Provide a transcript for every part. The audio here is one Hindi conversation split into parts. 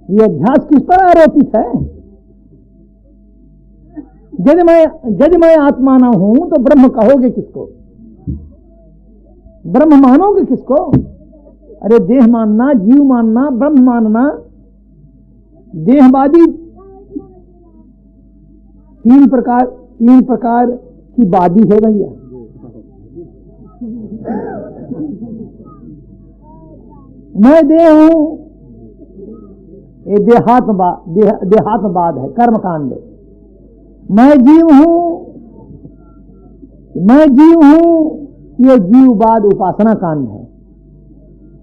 ये अध्यास किस पर आरोपित है? यदि मैं आत्मा ना हूं तो ब्रह्म कहोगे किसको? ब्रह्म मानोगे किसको? अरे देह मानना, जीव मानना, ब्रह्म मानना, देहवादी तीन प्रकार की वादी है भैया। मैं देह हूं, ये देहात्मवाद है, कर्मकांड। मैं जीव हूं, ये जीववाद उपासना कांड है।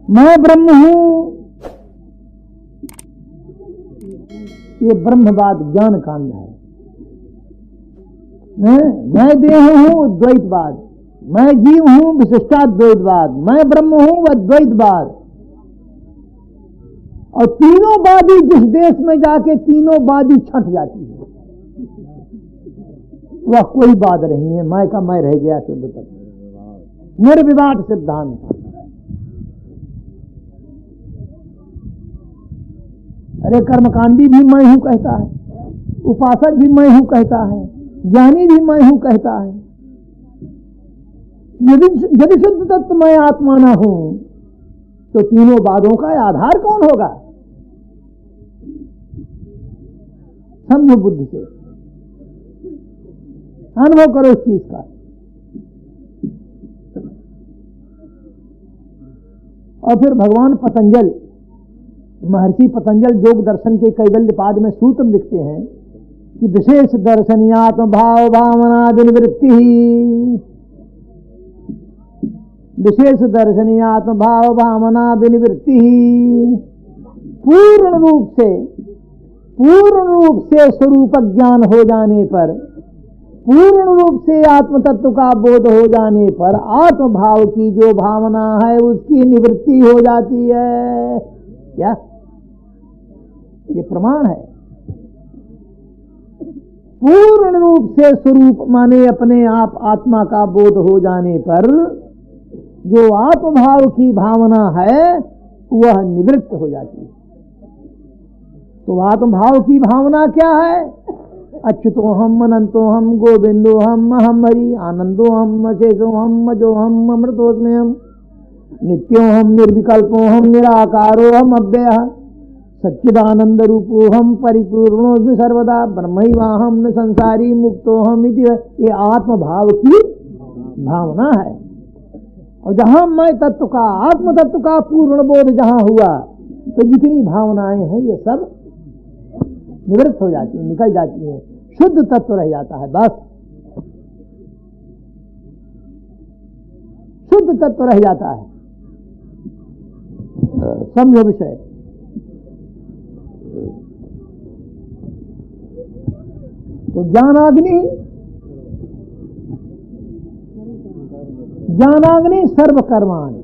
मैं ब्रह्म हूं, ये ब्रह्मवाद ज्ञान कांड है। मैं देह हूं, द्वैतवाद। मैं जीव हूं, विशिष्टाद्वैतवाद। मैं ब्रह्म हूं, वह द्वैतवाद। और तीनों वादी जिस देश में जाके तीनों वादी छंट जाती है, वह कोई बात नहीं है। मैं का मैं रह गया शुद्ध तत्व, निर्विवाद सिद्धांत। अरे कर्मकांडी भी मैं हूं कहता है, उपासक भी मैं हूं कहता है, ज्ञानी भी मैं हूं कहता है। यदि शुद्ध तत्व मैं आत्मा ना हूं तो तीनों वादों का आधार कौन होगा? समझो बुद्धि से, अनुभव करो इस चीज का। और फिर भगवान पतंजल, महर्षि पतंजल योग दर्शन के कैवल्यपाद में सूत्र लिखते हैं कि विशेष दर्शनीयात्म भाव भावनादि निवृत्ति, विशेष दर्शनीयात्म भाव भावनादि निवृत्ति, पूर्ण रूप से स्वरूप ज्ञान हो जाने पर, पूर्ण रूप से आत्म तत्व का बोध हो जाने पर आत्म भाव की जो भावना है उसकी निवृत्ति हो जाती है। क्या ये प्रमाण है? पूर्ण रूप से स्वरूप माने अपने आप आत्मा का बोध हो जाने पर जो आत्म भाव की भावना है वह निवृत्त हो जाती है। तो आत्म भाव की भावना क्या है? अच्युतो हम, अनंतो हम, गोविंदो हम, अहम हरि, आनंदो हम, अशेषो हम, अजो हम, अमृतोस्मि हम, नित्यो हम, निर्विकल्पो हम, निराकारो हम, अव्ययः सच्चिदानंद रूपो हम, परिपूर्णोस्मि सर्वदा, ब्रह्मैवाहम न संसारी मुक्तो हम इति। ये आत्म भाव की भावना है। और जहां मैं तत्व का, आत्म तत्व का पूर्ण बोध जहां हुआ तो जितनी भावनाएं हैं ये सब निवृत्त हो जाती है, निकल जाती है, शुद्ध तत्व रह जाता है। बस शुद्ध तत्व रह जाता है। समझो विषय। तो ज्ञानाग्नि सर्वकर्माणि,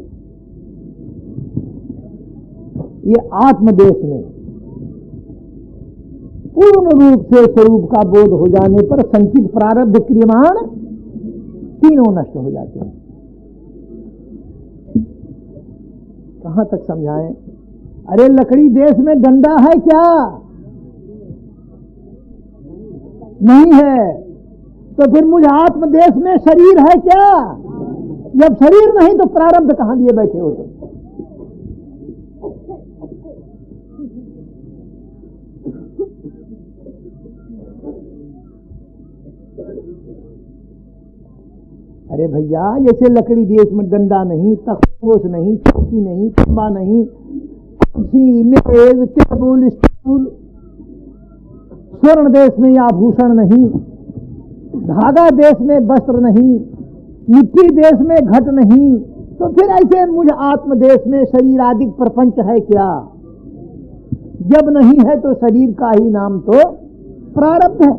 ये आत्मदेश में पूर्ण रूप से स्वरूप का बोध हो जाने पर संचित प्रारब्ध क्रियमाण तीनों नष्ट हो जाते हैं। कहां तक समझाएं? अरे लकड़ी देश में डंडा है क्या? नहीं है। तो फिर मुझे आत्मदेश में शरीर है क्या? जब शरीर नहीं तो प्रारब्ध कहां लिए बैठे हो तुम? अरे भैया, जैसे लकड़ी देश में डंडा नहीं, तख्तपोश नहीं, चौकी नहीं, खंबा नहीं, कुर्सी, मेज, टेबल, स्टूल, स्वर्ण देश में आभूषण नहीं, धागा देश में वस्त्र नहीं, मिट्टी देश में घट नहीं, तो फिर ऐसे मुझ आत्मदेश में शरीर आदि प्रपंच है क्या? जब नहीं है तो शरीर का ही नाम तो प्रारब्ध है।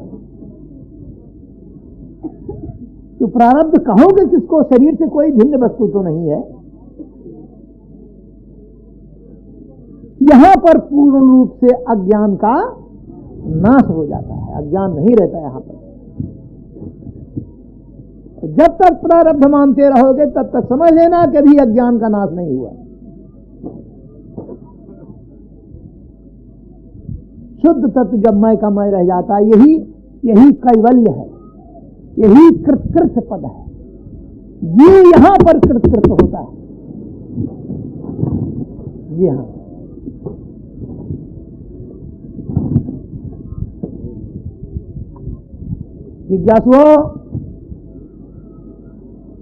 तो प्रारब्ध कहोगे किसको? शरीर से कोई भिन्न वस्तु तो नहीं है। यहां पर पूर्ण रूप से अज्ञान का नाश हो जाता है, अज्ञान नहीं रहता यहां पर। जब तक प्रारब्ध मानते रहोगे तब तक समझ लेना कभी अज्ञान का नाश नहीं हुआ। शुद्ध तत्व जब मैं का मैं रह जाता है, यही कैवल्य है, यही कृतकृत पद है। ये यहां पर कृतकृत होता है। जी हाँ, जिज्ञासुओ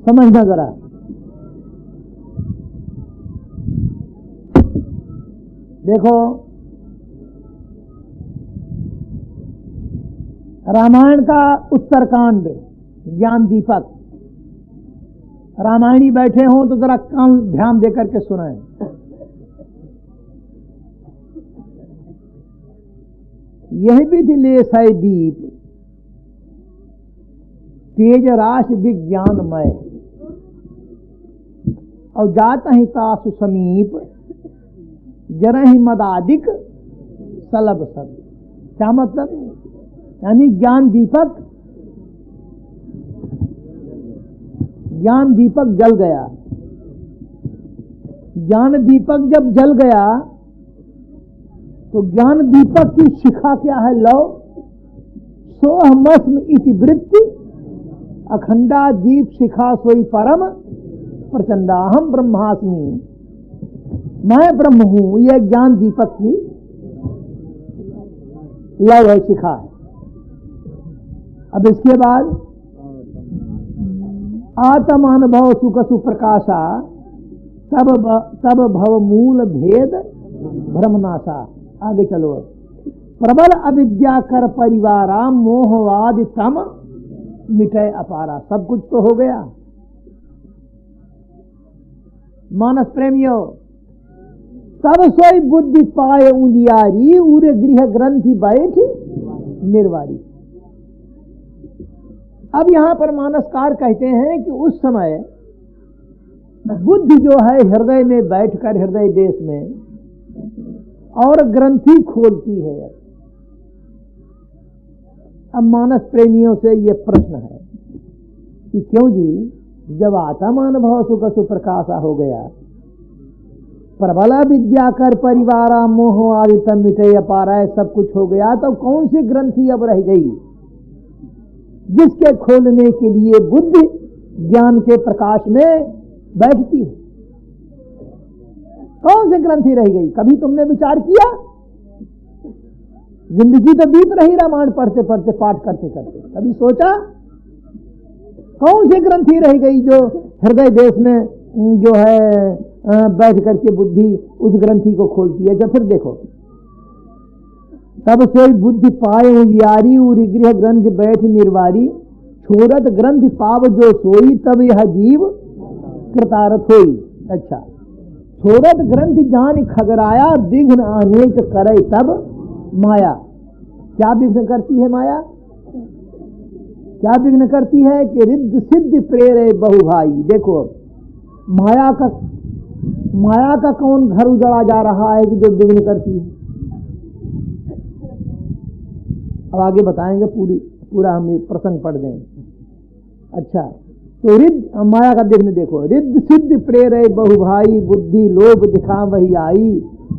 समझना जरा। देखो, रामायण का उत्तरकांड ज्ञान दीपक, रामायणी बैठे हों तो जरा कान ध्यान देकर के सुनाएं। यह विधि ले सै दीप तेज राश विज्ञानमय, और जात ही तासु समीप जरहि मदादिक सलब सब। क्या मतलब? यानी ज्ञान दीपक जल गया। ज्ञान दीपक जब जल गया तो ज्ञान दीपक की शिखा क्या है? लो सोहमस्म इति वृत्ति अखंडा दीप शिखा सोई परम प्रचंडा, हम ब्रह्मास्मि, मैं ब्रह्म हूं। यह ज्ञान दीपक की लव है, शिखा है। अब इसके बाद आत्मानुभव सुख सुप्रकाशा तब भव मूल भेद भ्रमनाशा। आगे चलो। प्रबल अविद्या कर परिवारा मोहवाद तम मिटे अपारा। सब कुछ तो हो गया। मानस प्रेमियों, तब सोई बुद्धि पाए उजियारी, उरे गृह ग्रंथि बैठ निर्वारी। अब यहां पर मानसकार कहते हैं कि उस समय बुद्धि जो है हृदय में बैठकर, हृदय देश में, और ग्रंथि खोलती है। अब मानस प्रेमियों से यह प्रश्न है कि क्यों जी, जब आत्मानुभव सुख सुप्रकाशा हो गया, प्रबला विद्या कर परिवारा मोह आदि तम मिटे अपारा, सब कुछ हो गया, तो कौन सी ग्रंथि अब रह गई जिसके खोलने के लिए बुद्धि ज्ञान के प्रकाश में बैठती है? कौन सी ग्रंथि रह गई? कभी तुमने विचार किया? जिंदगी तो बीत रही रामायण पढ़ते पढ़ते, पाठ करते करते, कभी सोचा कौन सी ग्रंथि रह गई जो हृदय देश में जो है बैठ करके बुद्धि उस ग्रंथि को खोलती है? जब फिर देखो, तब सोई बुद्धि पाए उजियारी, उरी गृह ग्रंथ बैठ निर्वारी, छोड़त ग्रंथ पाव जो सोई, तब यह जीव कृतार्थ होई। अच्छा, छोड़त ग्रंथ जान खगराया, विघ्न अनेक करे तब माया। क्या विघ्न करती है माया? क्या विघ्न करती है? कि रिद्ध सिद्ध प्रेरे बहु भाई। देखो, माया का कौन घर उजड़ा जा रहा है कि जो विघ्न करती है? अब आगे बताएंगे, पूरा हम प्रसंग पढ़ दें। अच्छा, तो रिद्ध माया का विघ्न देखो, रिद्ध सिद्ध प्रेरे बहु भाई, बुद्धि लोभ दिखा वही आई,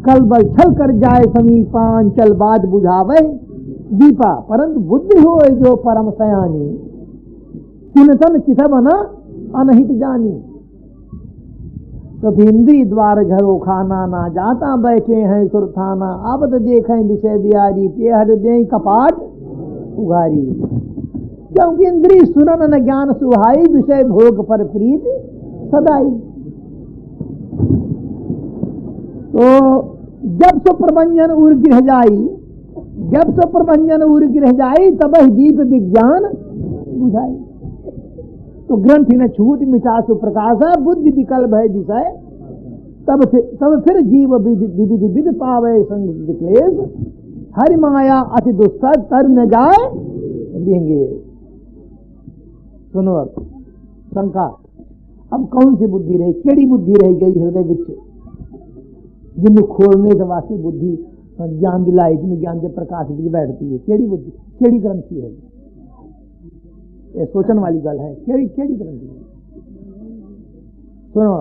कल बल छल कर जाए समीपा, अंचल बात बुझावे दीपा, परंतु बुद्धि हो जो परम सयानी, चिंतन किसब न अनहित जानी। तो भिंदी द्वार झरो खाना, ना जाता बैठे हैं सुरथाना, आबद देखें विषय बिहारी, ते हट दे कपाट उघारी। क्योंकि इंद्री सुरन न ज्ञान सुहाई, विषय भोग पर प्रीत सदाई। तो जब सो प्रभंजन उर गिरह जाई, जब सो प्रभंजन उर गिरह जाई, तब दीप विज्ञान बुझाई। तो ग्रंथि न छूट मिटा सुप्रकाशा, बुद्धि विकल्प है विषय, तब फिर जीव विविध विध पावे संग क्लेश, हरि माया अति दुस्तर तर न जाए देंगे। सुनो अब शंका, अब कौन सी बुद्धि रही, केड़ी बुद्धि रह गई हृदय विच, जिन्हें खोलने के वास्ते बुद्धि ज्ञान दिलाई, जिनमें ज्ञान के प्रकाश में बैठती है? केड़ी बुद्धि, केड़ी ग्रंथि है? ये सोचने वाली गल है। केड़ी केड़ी ग्रंथि है? सुनो,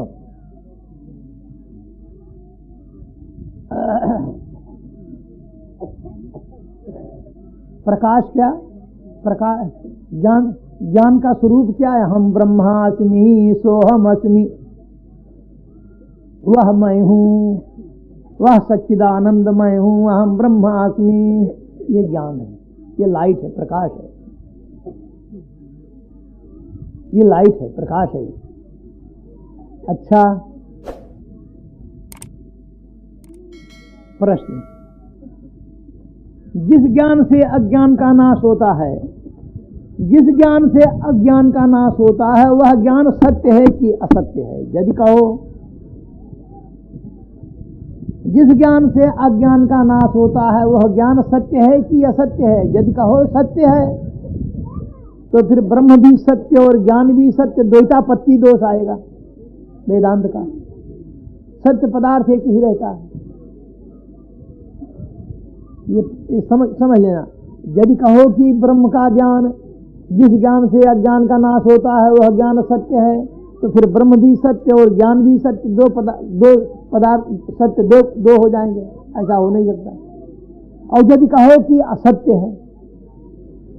प्रकाश क्या? प्रकाश ज्ञान, ज्ञान का स्वरूप क्या है? हम ब्रह्मास्मि सोहम अस्मि, वह मैं हूँ, वह सच्चिदानंदमय हूँ, अहम ब्रह्मास्मि। ये ज्ञान है, ये लाइट है, प्रकाश है, ये लाइट है, प्रकाश है। अच्छा, प्रश्न, जिस ज्ञान से अज्ञान का नाश होता है, जिस ज्ञान से अज्ञान का नाश होता है, वह ज्ञान सत्य है कि असत्य है? यदि कहो जिस ज्ञान से अज्ञान का नाश होता है वह ज्ञान सत्य है कि असत्य है? यदि कहो सत्य है, तो फिर ब्रह्म भी सत्य और ज्ञान भी सत्य, द्वैतापत्ति दोष आएगा वेदांत का। सत्य पदार्थ एक ही रहता है, ये समझ लेना। यदि कहो कि ब्रह्म का ज्ञान, जिस ज्ञान से अज्ञान का नाश होता है वह ज्ञान सत्य है, तो फिर ब्रह्म भी सत्य और ज्ञान भी सत्य, दो पदार्थ सत्य दो हो जाएंगे, ऐसा हो नहीं सकता। और यदि कहो कि असत्य है,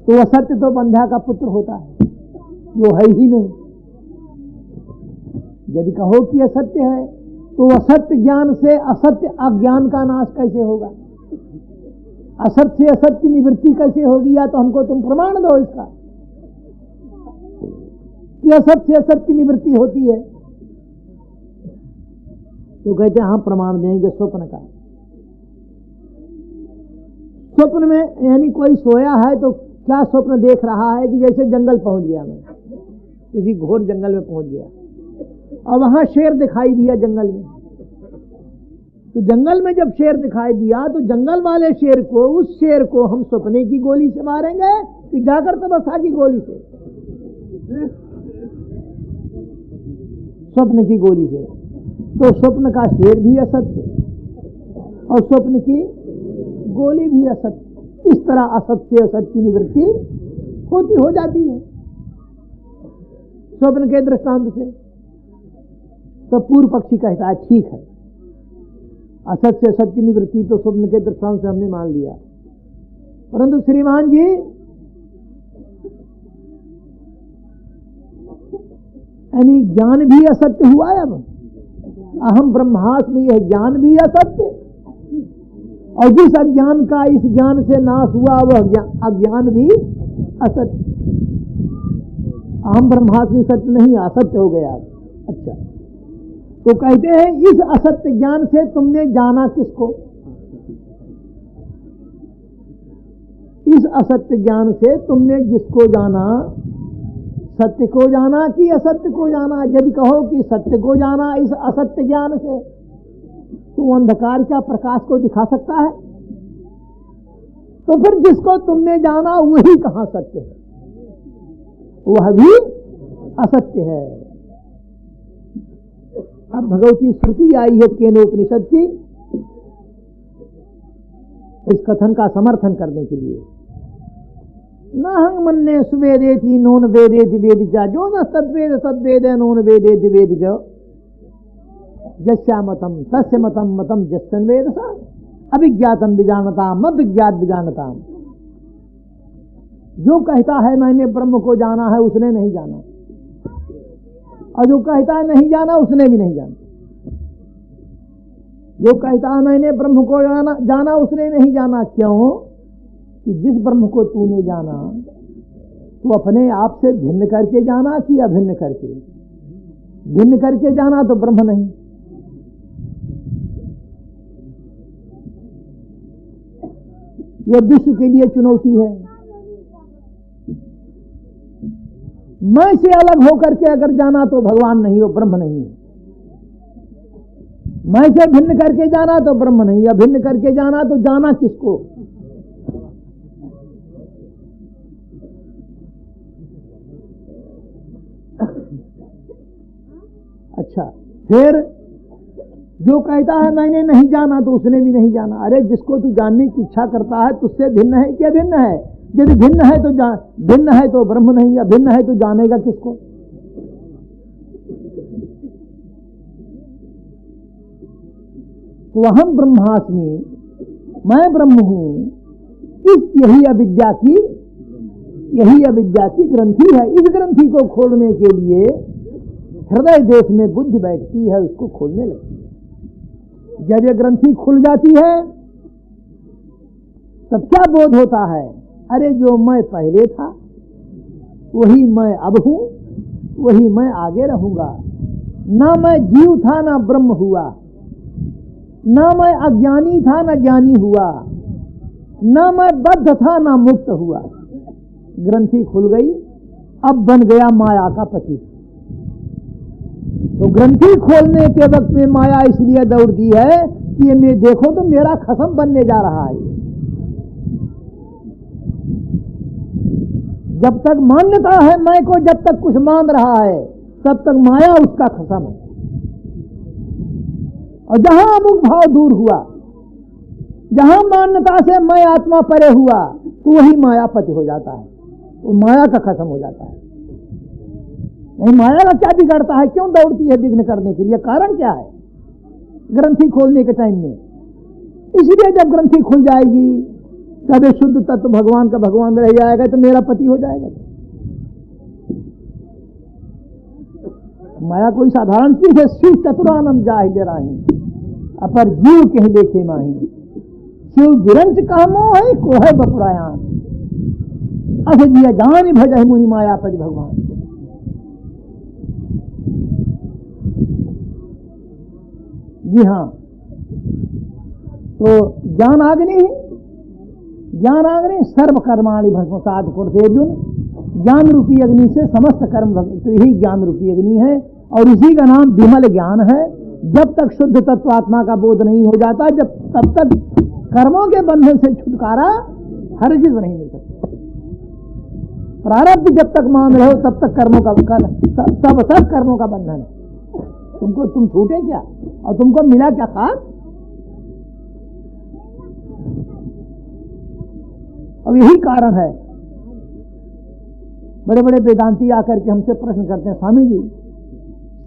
तो असत्य तो बंध्या का पुत्र होता है, जो है ही नहीं। यदि कहो कि असत्य है, तो असत्य ज्ञान से असत्य अज्ञान का नाश कैसे होगा? असत्य से असत्य की निवृत्ति कैसे होगी? या तो हमको तुम प्रमाण दो इसका कि असत्य से असत्य की निवृत्ति होती है। तो कहते हैं हाँ प्रमाण देंगे स्वप्न का। स्वप्न में यानी कोई सोया है तो क्या स्वप्न देख रहा है कि जैसे जंगल पहुंच गया, मैं किसी घोर जंगल में पहुंच गया और वहां शेर दिखाई दिया जंगल में। तो जंगल में जब शेर दिखाई दिया तो जंगल वाले शेर को, उस शेर को हम सपने की गोली से मारेंगे कि जाकर तपस्या की गोली से, स्वप्न की गोली से? तो स्वप्न का शेर भी असत्य और स्वप्न की गोली भी असत्य। इस तरह असत्य से असत्य की निवृत्ति हो जाती है स्वप्न के दृष्टांत से। तो पूर्व पक्षी कहता है ठीक है, असत्य से असत्य की निवृत्ति तो स्वप्न के दृष्टांत से हमने मान लिया, परंतु श्रीमान जी यानी ज्ञान भी असत्य हुआ है। अब अहम ब्रह्मास्मि, यह ज्ञान भी असत्य, और जिस अज्ञान का इस ज्ञान से नाश हुआ वह अज्ञान भी असत्य। अहम ब्रह्मास्मि सत्य नहीं, असत्य हो गया। अच्छा, तो कहते हैं इस असत्य ज्ञान से तुमने जाना किसको? इस असत्य ज्ञान से तुमने जिसको जाना, सत्य को जाना कि असत्य को जाना? यदि कहो कि सत्य को जाना इस असत्य ज्ञान से, तो अंधकार क्या प्रकाश को दिखा सकता है? तो फिर जिसको तुमने जाना वही कहां सत्य है? वह भी असत्य है। अब भगवती श्रुति आई है केनोपनिषद की इस कथन का समर्थन करने के लिए। नाहं मन्ये सुवेदेति नोन वेदेति वेदिजा, जो न तद्वेद तद्वेद नोन वेदेति वेदिजा, यस्या मतम तस्य मतम मतम यस्सन वेदसा, अभिज्ञातम विजानताम अभिज्ञात विजानताम। जो कहता है मैंने ब्रह्म को जाना है उसने नहीं जाना, और जो कहता है नहीं जाना उसने भी नहीं जाना। जो कहता है मैंने ब्रह्म को जाना उसने नहीं जाना। क्यों? कि जिस ब्रह्म को तूने जाना तो अपने आप से भिन्न करके जाना कि अभिन्न करके? भिन्न करके जाना तो ब्रह्म नहीं। यह विश्व के लिए चुनौती है। मैं से अलग होकर के अगर जाना तो भगवान नहीं हो, ब्रह्म नहीं है। मैं से भिन्न करके जाना तो ब्रह्म नहीं, अभिन्न करके जाना तो जाना किसको? अच्छा, फिर जो कहता है मैंने नहीं जाना तो उसने भी नहीं जाना। अरे जिसको तू जानने की इच्छा करता है तुझसे भिन्न है क्या भिन्न है? यदि भिन्न है तो ब्रह्म नहीं, या भिन्न है तो जानेगा किसको? तो अहम ब्रह्मास्मि, मैं ब्रह्म हूं, यही अविद्या की ग्रंथि है। इस ग्रंथि को खोलने के लिए हृदय देश में बुद्धि बैठती है, उसको खोलने लगती है। जब ये ग्रंथि खुल जाती है तब क्या बोध होता है? अरे जो मैं पहले था वही मैं अब हूं, वही मैं आगे रहूंगा। ना मैं जीव था ना ब्रह्म हुआ, ना मैं अज्ञानी था ना ज्ञानी हुआ, ना मैं बद्ध था ना मुक्त हुआ। ग्रंथि खुल गई, अब बन गया माया का पति। तो ग्रंथि खोलने के वक्त में माया इसलिए दौड़ती है कि ये मैं देखो तो मेरा खसम बनने जा रहा है। जब तक मान्यता है मैं को, जब तक कुछ मान रहा है तब तक माया उसका खसम है। और जहां अमुक भाव दूर हुआ, जहां मान्यता से मैं आत्मा परे हुआ, तो वही मायापति हो जाता है, वो माया का खसम हो जाता है। नहीं, माया का क्या बिगड़ता है? क्यों दौड़ती है विघ्न करने के लिए? कारण क्या है? ग्रंथि खोलने के टाइम में। इसलिए जब ग्रंथि खुल जाएगी तब शुद्ध तत्व भगवान का भगवान रह जाएगा, तो मेरा पति हो जाएगा। माया कोई साधारण चीज है। शिव चतुरानंद जाहि राही, अपर जीव कह देखे माही। शिव विरंच कामो है को है बपुरायान, अस जिया जान भज मुनि मायापति भगवान। जी हाँ, तो ज्ञान अग्नि सर्व कर्माणि भस्मसात् कुरुते अर्जुन। ज्ञान रूपी अग्नि से समस्त कर्म, तो यही ज्ञान रूपी अग्नि है और इसी का नाम विमल ज्ञान है। जब तक शुद्ध तत्व आत्मा का बोध नहीं हो जाता, तब तक कर्मों के बंधन से छुटकारा हरगिज नहीं मिल सकता। प्रारब्ध जब तक मान रहे हो तब तक तब तक कर्मों का बंधन है। तुम छूटे क्या और तुमको मिला क्या खास? अब यही कारण है, बड़े बड़े वेदांती आकर के हमसे प्रश्न करते हैं, स्वामी जी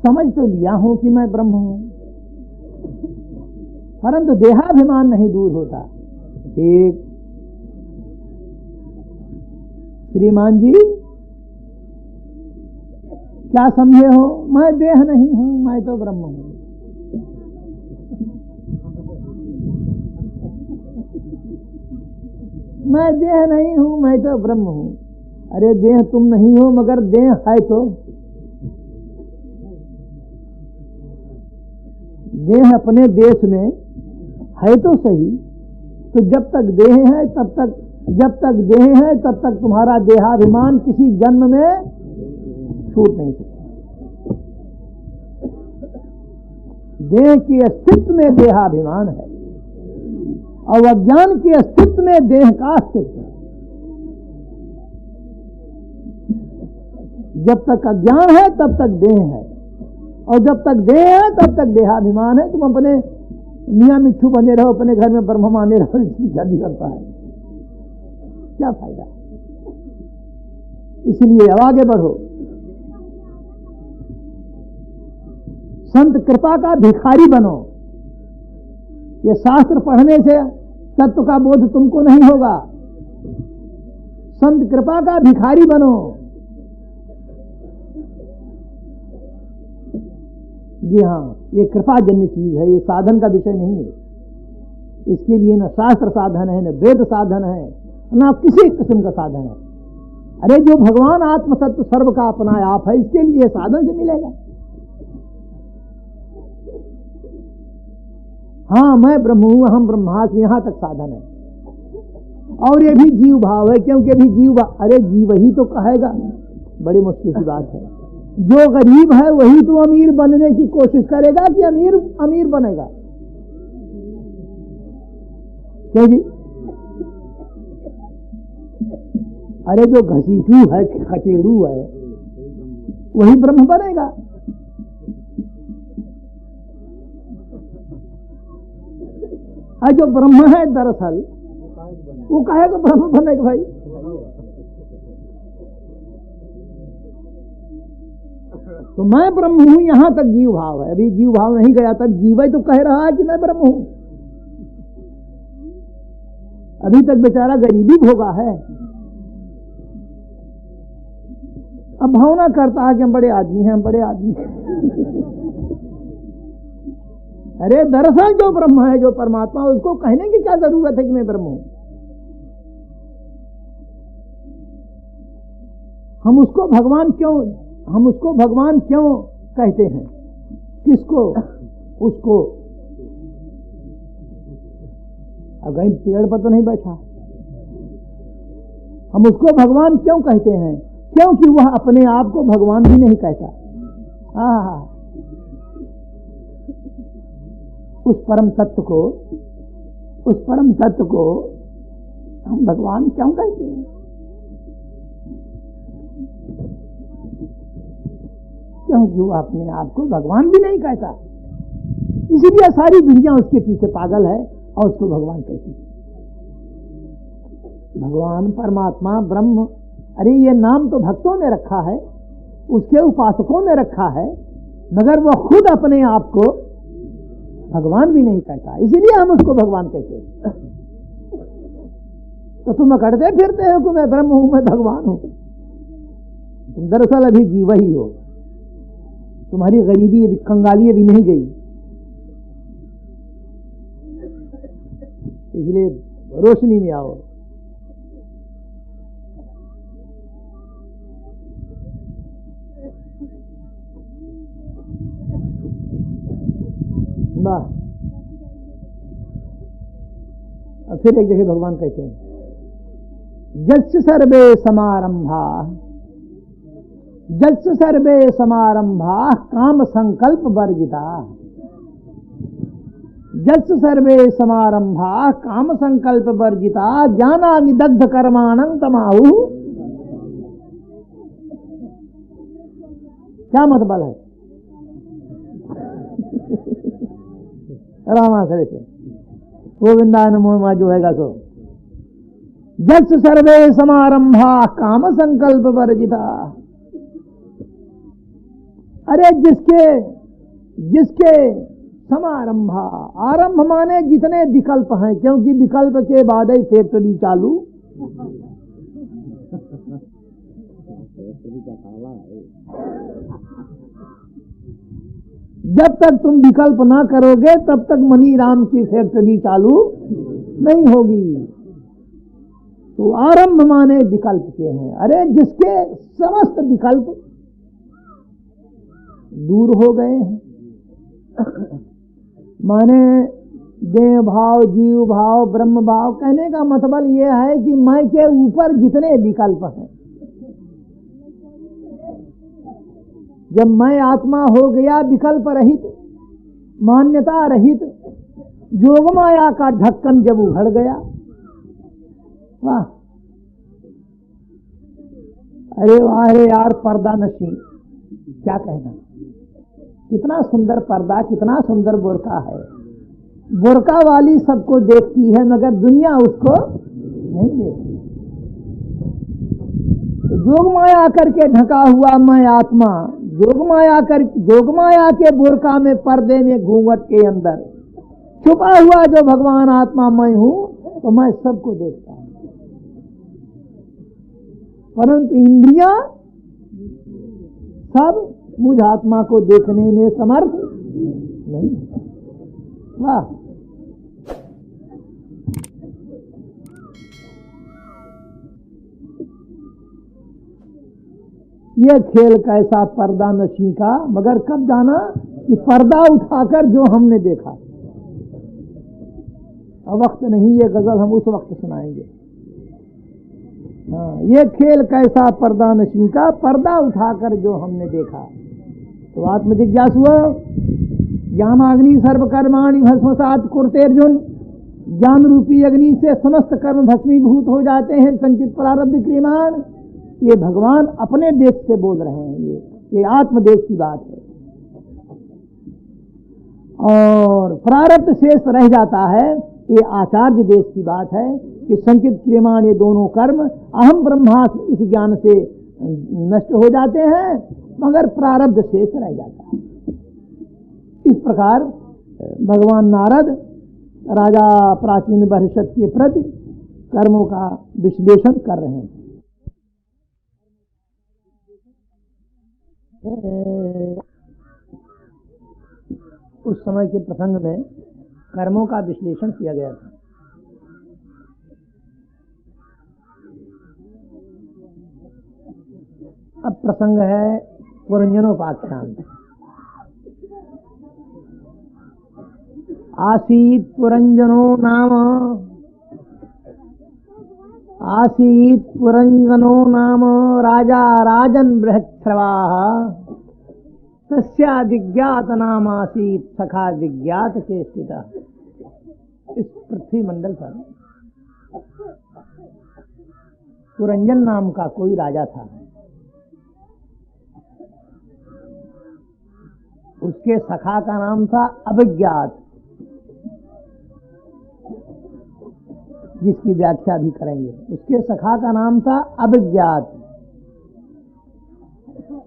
समझ तो लिया हूं कि मैं ब्रह्म हूं, परंतु देहाभिमान नहीं दूर होता। ठीक श्रीमान जी, क्या समझे हो? मैं देह नहीं हूं, मैं तो ब्रह्म हूं। मैं देह नहीं हूं, मैं तो ब्रह्म हूं। अरे देह तुम नहीं हो, मगर देह है तो। देह अपने देश में है तो सही। तो जब तक देह है तब तक तुम्हारा देहाभिमान किसी जन्म में छूट नहीं सकता। देह के अस्तित्व में देहाभिमान है और अज्ञान के अस्तित्व में देह का अस्तित्व है। जब तक अज्ञान है तब तक देह है, और जब तक देह है तब तक देहाभिमान है। तुम अपने मियाँ मिट्ठू बने रहो, अपने घर में ब्रह्म माने रहो, इसकी शादी करता है, क्या फायदा? इसलिए अब आगे बढ़ो। संत कृपा का भिखारी बनो। ये शास्त्र पढ़ने से तत्व का बोध तुमको नहीं होगा। संत कृपा का भिखारी बनो। जी हाँ, ये कृपा जन्य चीज है, ये साधन का विषय नहीं है। इसके लिए न शास्त्र साधन है, न वेद साधन है, न किसी किस्म का साधन है। अरे जो भगवान आत्म तत्व सर्व का अपना आप है, इसके लिए साधन से मिलेगा। हाँ मैं ब्रह्म हूं, हम ब्रह्मास्मि, यहां तक साधन है। और ये भी जीव भाव है, क्योंकि अभी जीव अरे जीव ही तो कहेगा, बड़ी मुश्किल की बात है। जो गरीब है वही तो अमीर बनने की कोशिश करेगा कि अमीर बनेगा? क्यों जी? अरे जो घसीटू है, खचेड़ू है, वही ब्रह्म बनेगा। और जो ब्रह्म है दरअसल वो कहेगा ब्रह्म बनेगा भाई। तो मैं ब्रह्म हूं, यहां तक जीव भाव है। अभी जीव भाव नहीं गया तक जीव तो कह रहा है कि मैं ब्रह्म हूं। अभी तक बेचारा गरीबी भोगा है। अब भावना करता है कि हम बड़े आदमी हैं, हम बड़े आदमी हैं। अरे दरअसल जो ब्रह्म है, जो परमात्मा, उसको कहने की क्या जरूरत है कि मैं ब्रह्म हूं। हम उसको भगवान क्यों कहते हैं? किसको? उसको। अब कहीं पेड़ पर तो नहीं बैठा। हम उसको भगवान क्यों कहते हैं? क्योंकि वह अपने आप को भगवान भी नहीं कहता। उस परम तत्व को हम भगवान क्यों कहते हैं? क्योंकि वो अपने आप को भगवान भी नहीं कहता। इसीलिए सारी दुनिया उसके पीछे पागल है और उसको भगवान कहती है। भगवान, परमात्मा, ब्रह्म, अरे ये नाम तो भक्तों ने रखा है, उसके उपासकों ने रखा है, मगर वो खुद अपने आप को भगवान भी नहीं कहता। इसीलिए हम उसको भगवान कहते हैं। तो तुम अकड़ते फिरते हो कि मैं ब्रह्म हूं, मैं भगवान हूं। तुम दरअसल अभी जीव ही हो। तुम्हारी गरीबी अभी, कंगाली अभी नहीं गई। इसलिए रोशनी में आओ। फिर एक जगह भगवान कहते हैं, जस्य सर्वे समारंभा काम संकल्प वर्जिता। जस्य सर्वे समारंभा काम संकल्प वर्जिता ज्ञानाग्निदग्ध कर्माणं तमाहु। क्या मतलब है? रामाश्रय से गोविंदा नमो जो हैगा सो। जस्य सर्वे समारंभा काम संकल्प वर्जिता। अरे जिसके समारंभा, आरंभ माने जितने विकल्प हैं, क्योंकि विकल्प के बाद ही फैक्ट्री चालू। जब तक तुम विकल्प ना करोगे तब तक मनी राम की फैक्ट्री चालू नहीं होगी। तो आरंभ माने विकल्प के हैं। अरे जिसके समस्त विकल्प दूर हो गए हैं, माने देह भाव, जीव भाव, ब्रह्म भाव, कहने का मतलब यह है कि मैं के ऊपर जितने विकल्प हैं, जब मैं आत्मा हो गया विकल्प रहित, मान्यता रहित, जोगमाया का ढक्कन जब उघड़ गया, वाह, अरे वाह रे यार, पर्दा नशी, क्या कहना, कितना सुंदर पर्दा, कितना सुंदर बुर्का है। बुर्का वाली सबको देखती है मगर दुनिया उसको नहीं देखती। जोगमाया करके ढका हुआ मैं आत्मा, जोगमाया के बुर्का में, पर्दे में, घूंघट के अंदर छुपा हुआ जो भगवान आत्मा मैं हूं, तो मैं सबको देखता हूं। परंतु इंद्रियां सब मुझ आत्मा को देखने में समर्थ नहीं। वाह, ये खेल कैसा पर्दा नशी का, मगर कब जाना कि पर्दा उठाकर जो हमने देखा। अब वक्त नहीं, ये गजल हम उस वक्त सुनाएंगे। हाँ, ये खेल कैसा पर्दा नशी का, पर्दा उठाकर जो हमने देखा। तो आत्म जिज्ञासु ज्ञानाग्नि सर्वकर्माणि भस्मसात् कुरुतेर्जुन। ज्ञान रूपी अग्नि से समस्त कर्म भस्मीभूत हो जाते हैं, संचित प्रारब्ध क्रियमाण। ये भगवान अपने देश से बोल रहे हैं, ये आत्मदेश की बात है। और प्रारब्ध शेष रह जाता है, ये आचार्य देश की बात है कि संचित क्रियमाण, ये दोनों कर्म अहम ब्रह्मास्मि इस ज्ञान से नष्ट हो जाते हैं, मगर प्रारब्ध शेष रह जाता है। इस प्रकार भगवान नारद राजा प्राचीन बर्हिषद के प्रति कर्मों का विश्लेषण कर रहे हैं। उस समय के प्रसंग में कर्मों का विश्लेषण किया गया था। अब प्रसंग है पुरंजनोपाख्यान। आसीत् पुरंजनो नाम राजा राजन बृहत्स्रवाः तस्यादिज्ञात नाम आसीत् सखा दिज्ञात चेष्टिता। इस पृथ्वी मंडल पर पुरंजन नाम का कोई राजा था। उसके सखा का नाम था अभिज्ञात, जिसकी व्याख्या भी करेंगे। उसके सखा का नाम था अभिज्ञात।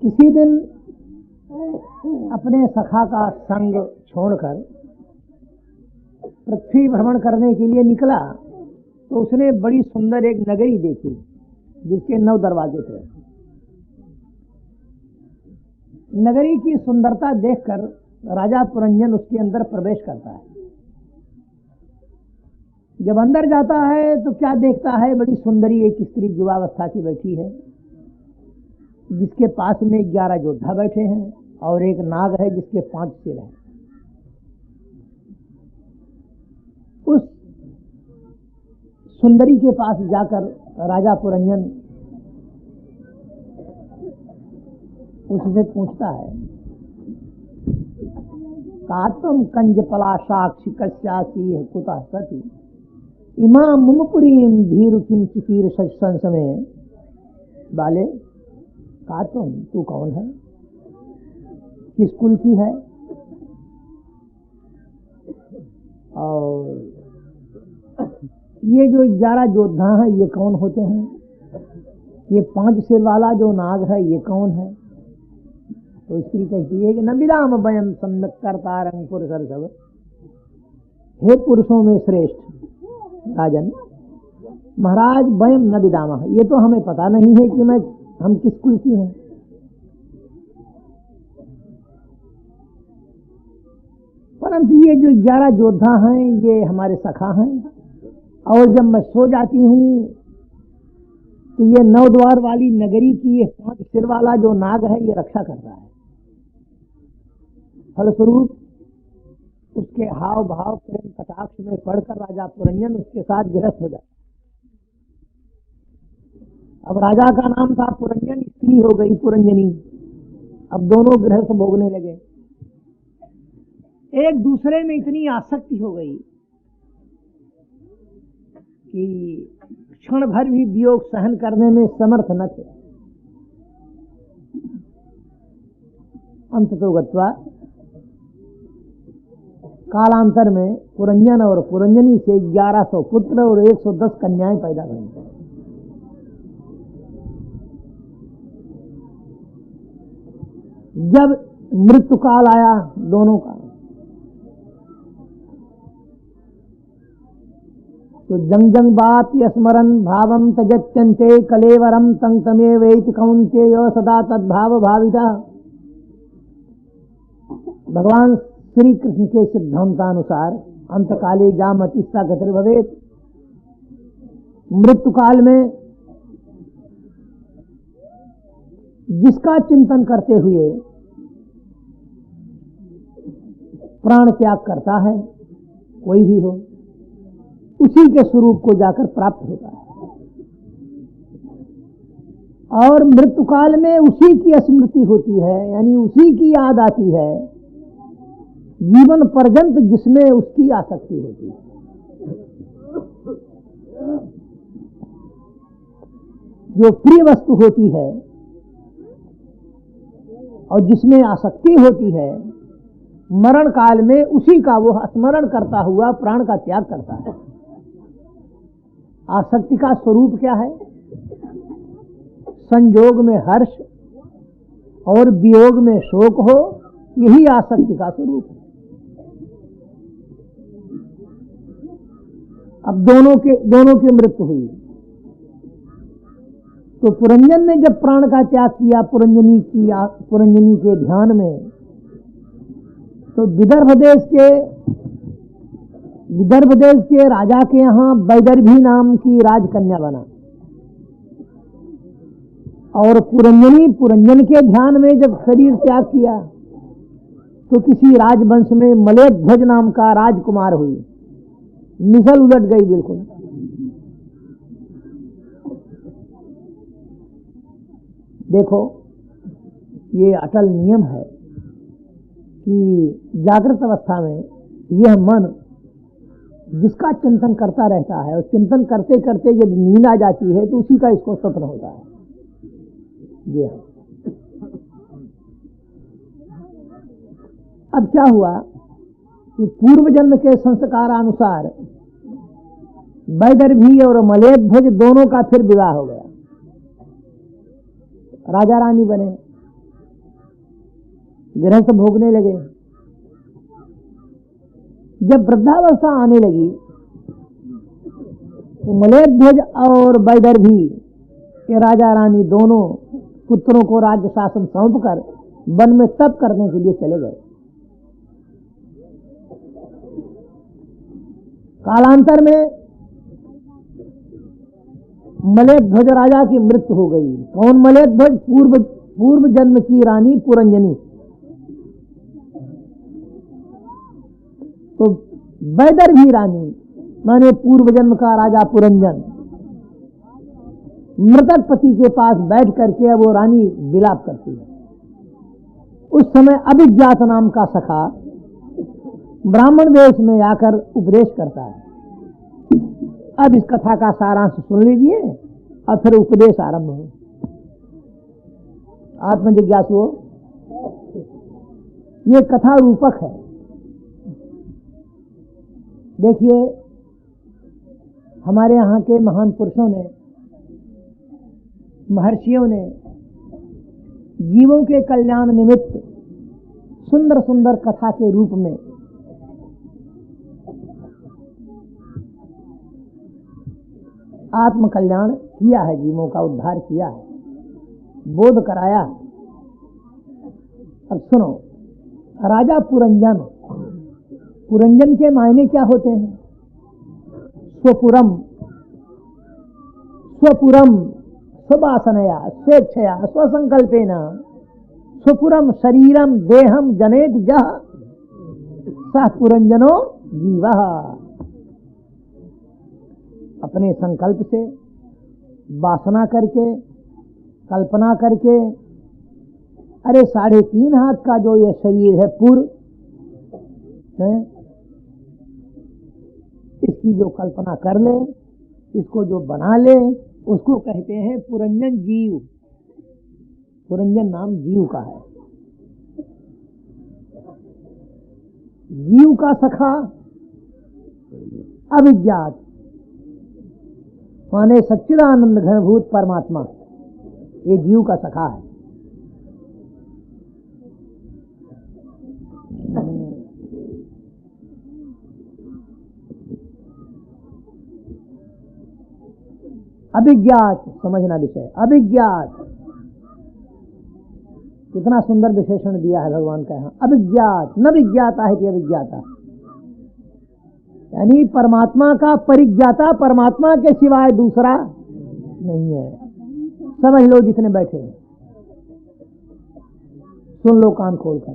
किसी दिन अपने सखा का संग छोड़कर पृथ्वी भ्रमण करने के लिए निकला तो उसने बड़ी सुंदर एक नगरी देखी जिसके 9 दरवाजे थे। नगरी की सुंदरता देखकर राजा पुरंजन उसके अंदर प्रवेश करता है। जब अंदर जाता है तो क्या देखता है, बड़ी सुंदरी एक स्त्री युवावस्था की बैठी है, जिसके पास में 11 योद्धा बैठे हैं और एक नाग है जिसके 5 सिर हैं। उस सुंदरी के पास जाकर राजा पुरंजन उससे पूछता है, कातम कंज पलाशाक्षी कश्यासी कुतः सती इमा मुमपुरीम भीरु किम चिकीर संसमे। बाले, कातम तू कौन है, किस कुल की है, और ये जो 11 योद्धा हैं ये कौन होते हैं, ये 5 सिर वाला जो नाग है ये कौन है। तो स्त्री कहती है कि न विदाम वयम सम्यक कर्तारं पुरुषर्षभ। हे पुरुषों में श्रेष्ठ राजन, महाराज वयम न विदामः, ये तो हमें पता नहीं है कि हम किस कुल की हैं। परंतु ये जो 11 योद्धा हैं ये हमारे सखा हैं, और जब मैं सो जाती हूँ तो ये 9 द्वार वाली नगरी की ये 5 सिर वाला जो नाग है ये रक्षा करता है। फलस्वरूप उसके हाव भाव प्रेम कटाक्ष में पढ़कर राजा पुरंजन उसके साथ गृहस्थ हो जाता। अब राजा का नाम था पुरंजन, स्त्री हो गई पुरंजनी। अब दोनों गृहस्थ भोगने लगे। एक दूसरे में इतनी आसक्ति हो गई कि क्षण भर भी वियोग सहन करने में समर्थ न थे। अंततो गत्वा कालांतर में पुरंजन और पुरंजनी से 1100 पुत्र और 110 कन्याएं पैदा हुई। जब मृत्यु काल आया दोनों का, तो जंग जंग बात स्मरन भावम तजत्यंते कलेवरम तंग तमे वेति कौन्तेय सदा तद्भाव भाविता। भगवान श्री कृष्ण के सिद्धांतानुसार अंतकाले जामतिस्सा गतिर भवेत। मृत्यु काल में जिसका चिंतन करते हुए प्राण त्याग करता है, कोई भी हो, उसी के स्वरूप को जाकर प्राप्त होता है। और मृत्यु काल में उसी की स्मृति होती है, यानी उसी की याद आती है जीवन पर्यंत जिसमें उसकी आसक्ति होती है। जो प्रिय वस्तु होती है और जिसमें आसक्ति होती है, मरण काल में उसी का वो स्मरण करता हुआ प्राण का त्याग करता है। आसक्ति का स्वरूप क्या है? संयोग में हर्ष और वियोग में शोक हो, यही आसक्ति का स्वरूप है। अब दोनों की मृत्यु हुई। तो पुरंजन ने जब प्राण का त्याग किया पुरंजनी के ध्यान में, तो विदर्भ देश के राजा के यहाँ वैदर्भी नाम की राजकन्या बना। और पुरंजन के ध्यान में जब शरीर त्याग किया तो किसी राजवंश में मलेध्वज नाम का राजकुमार हुई। मिसल उलट गई बिल्कुल। देखो, ये अटल नियम है कि जागृत अवस्था में यह मन जिसका चिंतन करता रहता है और चिंतन करते करते यदि नींद आ जाती है तो उसी का इसको स्वप्न होता है। ये है। अब क्या हुआ कि पूर्व जन्म के संस्कारानुसार वैदर्भी और मलेध्वज दोनों का फिर विवाह हो गया। राजा रानी बने, गृहस्थ भोगने लगे। जब वृद्धावस्था आने लगी तो मलेध्वज और वैदर्भी के राजा रानी दोनों पुत्रों को राज्य शासन सौंपकर वन में तप करने के लिए चले गए। कालांतर में मलेध्वज राजा की मृत्यु हो गई। कौन मलेध्वज? पूर्व जन्म की रानी पुरंजनी। तो वैदर्भी रानी माने पूर्व जन्म का राजा पुरंजन मृतक पति के पास बैठ करके वो रानी विलाप करती है। उस समय अभिज्ञात नाम का सखा ब्राह्मण वेश में आकर उपदेश करता है। अब इस कथा का सारांश सुन लीजिए और फिर उपदेश आरंभ हो। आत्मजिज्ञासु, ये कथा रूपक है। देखिए, हमारे यहाँ के महान पुरुषों ने, महर्षियों ने जीवों के कल्याण निमित्त सुंदर सुंदर कथा के रूप में आत्म कल्याण किया है, जीवों का उद्धार किया है, बोध कराया। अब सुनो, राजा पुरंजन के मायने क्या होते हैं? स्वपुरम स्ववासनया स्वेच्छया स्वसंकल्पेन स्वपुरम शरीरम देहम जनेत जह सह पुरंजनो जीवः। अपने संकल्प से, वासना करके, कल्पना करके, अरे 3.5 हाथ का जो ये शरीर है पूर्व है, इसकी जो कल्पना कर ले, इसको जो बना ले, उसको कहते हैं पुरंजन जीव। पुरंजन नाम जीव का है। जीव का सखा अविज्ञात माने सच्चिदानंद घनभूत परमात्मा, ये जीव का सखा है। अभिज्ञात, समझना विषय। अभिज्ञात, कितना सुंदर विशेषण दिया है भगवान का यहाँ। अभिज्ञात, न विज्ञाता है कि अभिज्ञाता, यानी परमात्मा का परिज्ञाता परमात्मा के सिवाय दूसरा नहीं है। समझ लो जितने बैठे हैं, सुन लो कान खोलकर।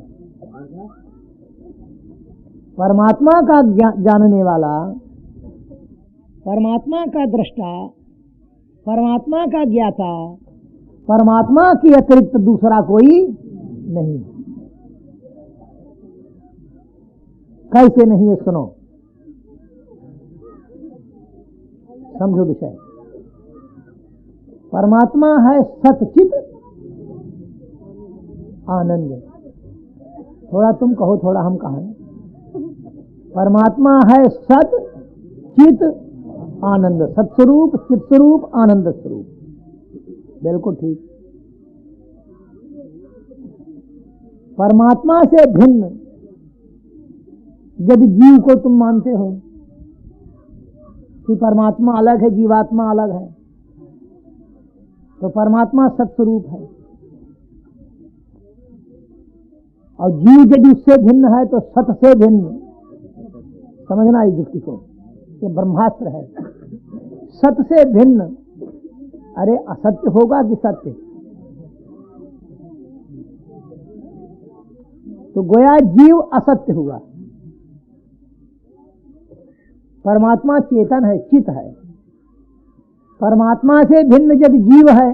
परमात्मा का जानने वाला, परमात्मा का दृष्टा, परमात्मा का ज्ञाता, परमात्मा के अतिरिक्त दूसरा कोई नहीं। कैसे नहीं है सुनो, समझो विषय। परमात्मा है सतचित आनंद। थोड़ा तुम कहो, थोड़ा हम कहें। परमात्मा है सत चित आनंद, सत्स्वरूप, चित स्वरूप, आनंद स्वरूप। बिल्कुल ठीक। परमात्मा से भिन्न यदि जीव को तुम मानते हो कि परमात्मा अलग है, जीवात्मा अलग है। तो परमात्मा सत्स्वरूप है और जीव यदि उससे भिन्न है तो सत से भिन्न। समझना इस युक्ति को, ये ब्रह्मास्त्र है। सत से भिन्न, अरे असत्य होगा कि सत्य? तो गोया जीव असत्य हुआ। परमात्मा चेतन है, चित है। परमात्मा से भिन्न यदि जीव है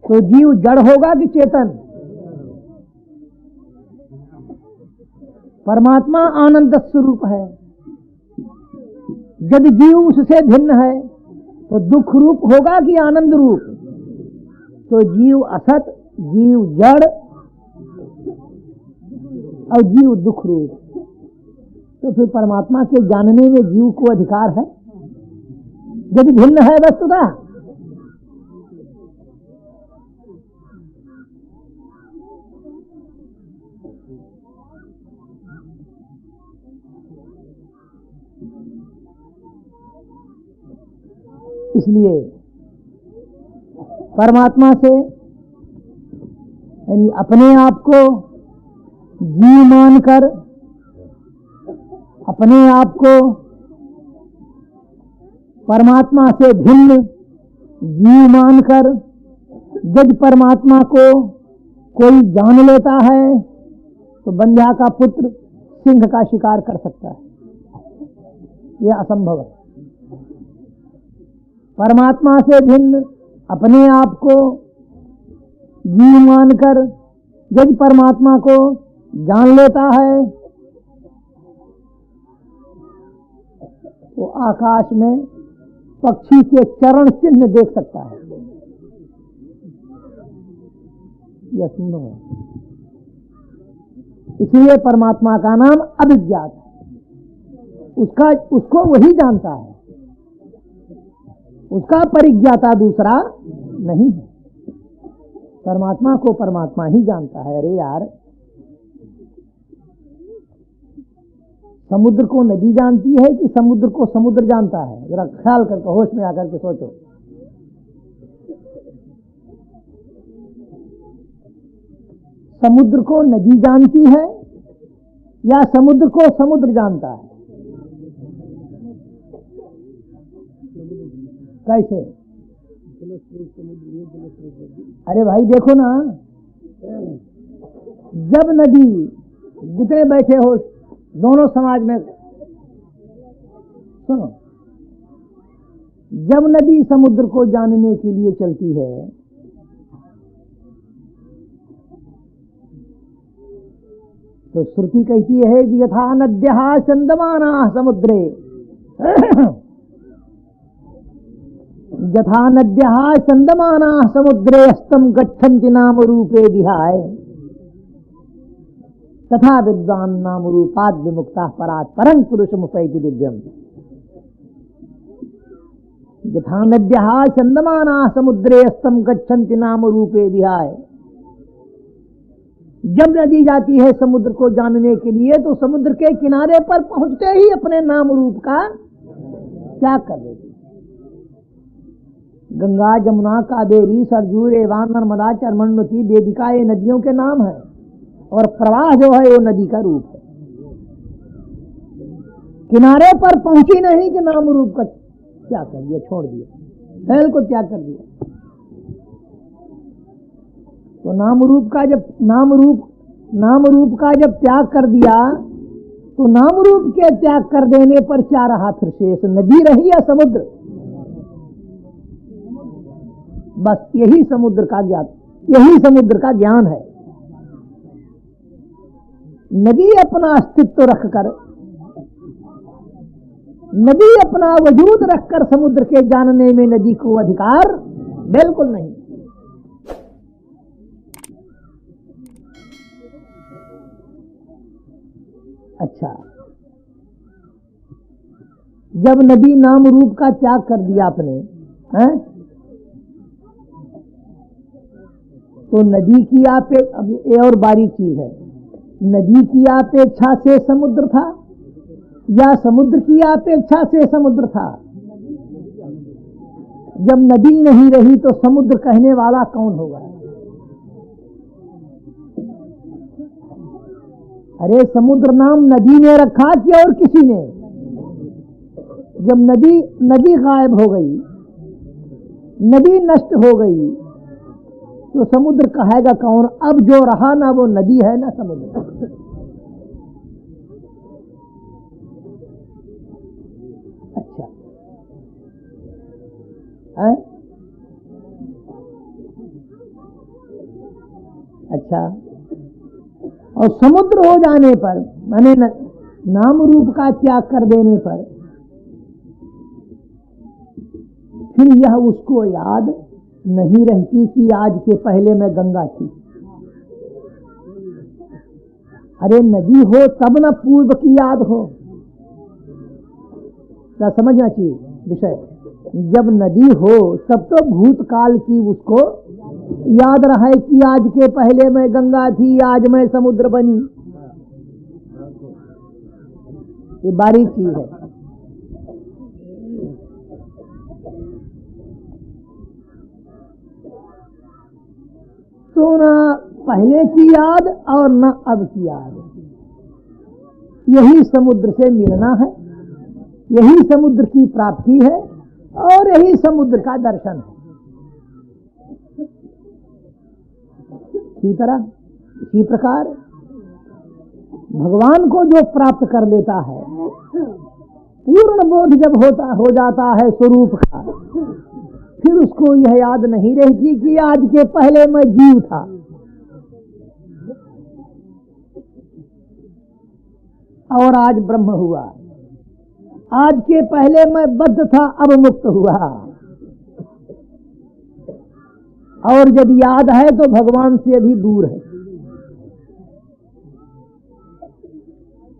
तो जीव जड़ होगा कि चेतन? परमात्मा आनंद स्वरूप है। यदि जीव उससे भिन्न है तो दुख रूप होगा कि आनंद रूप? तो जीव असत, जीव जड़ और जीव दुख रूप। तो फिर परमात्मा के जानने में जीव को अधिकार है यदि भिन्न है वस्तुतः? इसलिए परमात्मा से यानी अपने आप को जीव मानकर, अपने आप को परमात्मा से भिन्न जीव मानकर यदि परमात्मा को कोई जान लेता है तो बंध्या का पुत्र सिंह का शिकार कर सकता है। यह असंभव है। परमात्मा से भिन्न अपने आप को जीव मानकर यदि परमात्मा को जान लेता है तो आकाश में पक्षी के चरण चिन्ह देख सकता है। यह संभव है। इसलिए परमात्मा का नाम अभिज्ञात है। उसको वही जानता है, उसका परिज्ञाता दूसरा नहीं है। परमात्मा को परमात्मा ही जानता है। अरे यार, समुद्र को नदी जानती है कि समुद्र को समुद्र जानता है? जरा ख्याल करके होश में आकर के सोचो। समुद्र को नदी जानती है या समुद्र को समुद्र जानता है? कैसे? अरे भाई देखो ना, जब नदी, जितने बैठे हो दोनों समाज में सुनो, जब नदी समुद्र को जानने के लिए चलती है तो श्रुति कहती है कि यथा नद्यः चंदमानाः समुद्रे यथा नद्यः चंदमानाः समुद्रे अस्तं गच्छन्ति नाम रूपे विहाय तथा विद्वान नाम रूपाद विमुक्ता परात् परं पुरुषमुपैति दिव्यम। यथा नद्यः चंदमानाः समुद्रे अस्तं गच्छन्ति नाम रूपे विहाय। जब नदी जाती है समुद्र को जानने के लिए तो समुद्र के किनारे पर पहुंचते ही अपने नाम रूप का त्याग कर देती। गंगा, जमुना, कावेरी, सरजू, रेवा, नर्मदा, चरमण्डुति, वेदिका ये नदियों के नाम है और प्रवाह जो है वो नदी का रूप है। किनारे पर पहुंची नहीं कि नाम रूप का त्याग कर दिया, छोड़ दिया, फैल को त्याग कर दिया। तो नाम रूप का जब त्याग कर दिया तो नाम रूप के त्याग कर देने पर क्या रहा फिर शेष? नदी रही या समुद्र? बस यही समुद्र का ज्ञान है। नदी अपना अस्तित्व रखकर, नदी अपना वजूद रखकर समुद्र के जानने में नदी को अधिकार बिल्कुल नहीं। अच्छा, जब नदी नाम रूप का त्याग कर दिया आपने, हैं? तो नदी की अब ये और बारीक चीज है, नदी की अपेक्षा से समुद्र था या समुद्र की अपेक्षा से समुद्र था? जब नदी नहीं रही तो समुद्र कहने वाला कौन होगा? अरे समुद्र नाम नदी ने रखा कि और किसी ने? जब नदी गायब हो गई, नदी नष्ट हो गई, तो समुद्र कहेगा कौन? अब जो रहा ना वो नदी है ना समुद्र। अच्छा है? अच्छा, और समुद्र हो जाने पर, माने नाम रूप का त्याग कर देने पर, फिर यह उसको याद नहीं रहती कि आज के पहले मैं गंगा थी। अरे नदी हो तब न पूर्व की याद हो। क्या समझना चाहिए विषय? जब नदी हो तब तो भूतकाल की उसको याद रहे कि आज के पहले मैं गंगा थी, आज मैं समुद्र बनी। ये बारीक चीज है। तो ना पहले की याद और न अब की याद, यही समुद्र से मिलना है, यही समुद्र की प्राप्ति है और यही समुद्र का दर्शन है। इसी प्रकार भगवान को जो प्राप्त कर लेता है, पूर्ण बोध जब हो जाता है स्वरूप का, फिर उसको यह याद नहीं रहती कि आज के पहले मैं जीव था। और आज ब्रह्म हुआ, आज के पहले मैं बद्ध था, अब मुक्त हुआ। और जब याद है तो भगवान से अभी दूर है,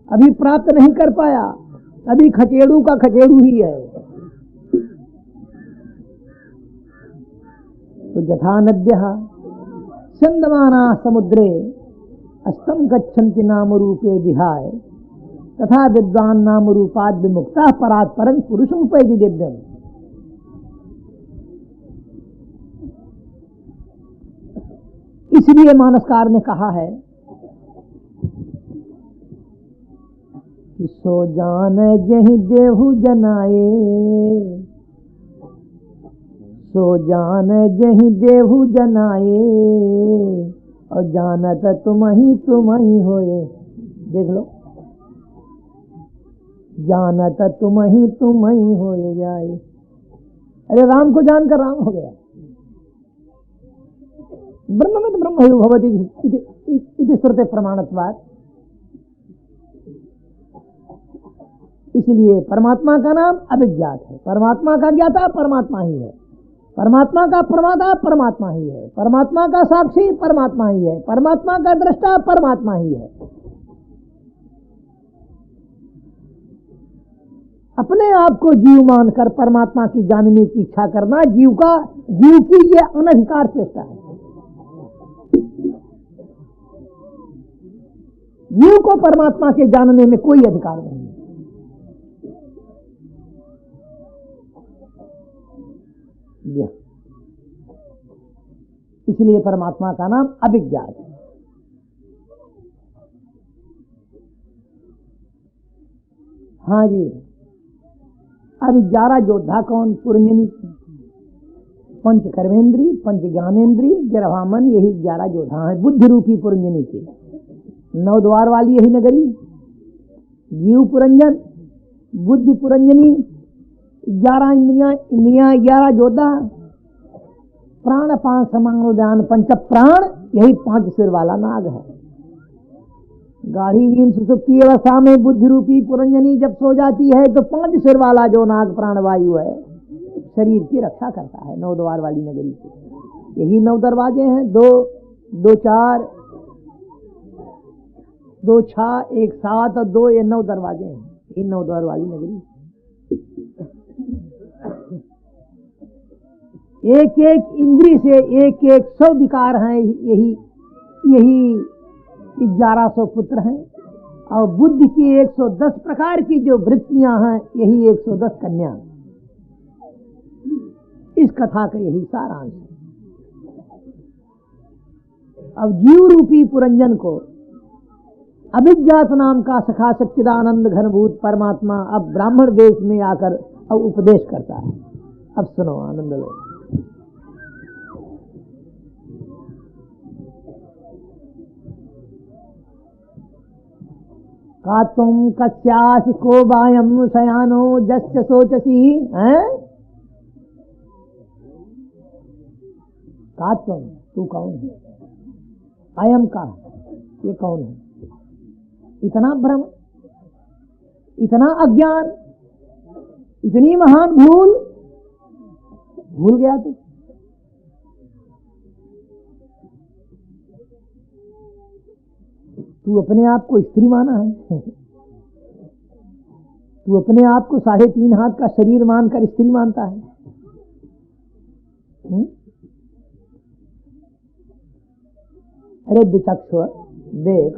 अभी प्राप्त नहीं कर पाया, अभी खचेड़ू का खचेड़ू ही है। तो यथा नद्यः चंदमाना समुद्रे अस्तम गच्छन्ति नाम रूपे विहाय तथा विद्वान नाम रूपाद विमुक्ता परात् परं पुरुषम उपैति दिव्यम। इसलिए मानसकार ने कहा है कि सो जान जहि देहु जनाए, सो जान जहि देहु जनाए, और जानत तुम ही होए। देख लो, जानत तुम ही होए जाए। अरे राम को जानकर राम हो गया। ब्रह्म में तो ब्रह्म ही भवति इति श्रुते प्रमाणत्वात्। इसलिए परमात्मा का नाम अभिज्ञात है। परमात्मा का ज्ञाता परमात्मा ही है, परमात्मा का प्रमाता परमात्मा ही है, परमात्मा का साक्षी परमात्मा ही है, परमात्मा का दृष्टा परमात्मा ही है। अपने आप को जीव मानकर परमात्मा की जानने की इच्छा करना जीव की ये अनधिकार चेष्टा है। जीव को परमात्मा के जानने में कोई अधिकार नहीं है। इसलिए परमात्मा का नाम अभिज्ञात है। हाँ जी, अभी 11 योद्धा कौन? पुरंजनी, पंच कर्मेंद्री, पंच ज्ञानेन्द्री, गिरवामन, यही 11 योद्धा हैं बुद्धि रूपी पुरंजनी के। 9 द्वार वाली यही नगरी, जीव पुरंजन, बुद्धि पुरंजनी, 11 इंद्रियां 11 योद्धा, प्राण 5 समानोद्यान पंच प्राण, यही 5 सिर वाला नाग है। गाढ़ी नींद सुसुप्ति अवस्था में बुद्धि रूपी पुरंजनी जब सो जाती है तो 5 सिर वाला जो नाग प्राणवायु है शरीर की रक्षा करता है। 9 द्वार वाली नगरी के यही 9 दरवाजे हैं, 2 4 2 6 1 7 और 2 ये 9 दरवाजे हैं। ये 9 द्वार वाली नगरी। एक एक इंद्री से एक 100 विकार हैं। यही 1100 पुत्र हैं और बुद्धि की 110 प्रकार की जो वृत्तियां हैं, यही 110 कन्या। इस कथा का यही सारांश है। अब जीव रूपी पुरंजन को अभिज्ञात नाम का सखा सच्चिदानंद घनभूत परमात्मा अब ब्राह्मण देश में आकर अब उपदेश करता है। अब सुनो, आनंद लो। का तुम कस्यासि को बायम शयानो जस्य सोचसी हैं? का तुम, तू कौन है? अयम का, ये कौन है? इतना भ्रम, इतना अज्ञान, इतनी महान भूल, भूल गया तू अपने आप को स्त्री माना है। तू अपने आप को 3.5 हाथ का शरीर मानकर स्त्री मानता है। अरे विचक्षु देख,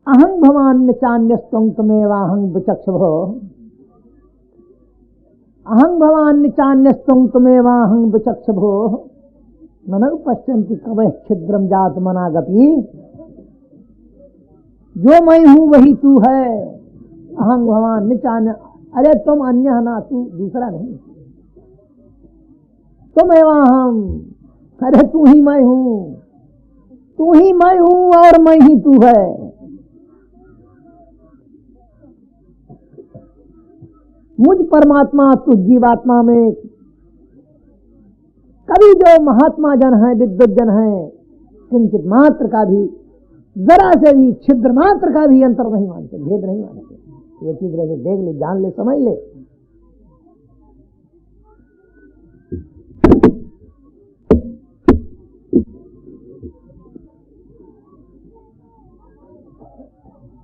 अहं भवान्य चान्यस्तुं तमेवाहं विचक्षभो, अहं भवान्य चान्यस्तुं तमेवाहं विचक्षभो, ननु पश्यन्ति कवः छिद्रम जात मनागपि। जो मैं हूं वही तू है। अहं भवान्य चान्य, अरे तुम अन्य ना, तू दूसरा नहीं। तमेवाहं, अरे तू ही मैं हूं, तू ही मैं हूं और मैं ही तू है। मुझ परमात्मा तुझ जीवात्मा में कभी जो महात्मा जन है, विद्वत जन है, किंचित मात्र का भी, जरा से भी छिद्र मात्र का भी अंतर नहीं मानते, भेद नहीं मानते। वो चीज रहे, देख ले, जान ले, समझ ले।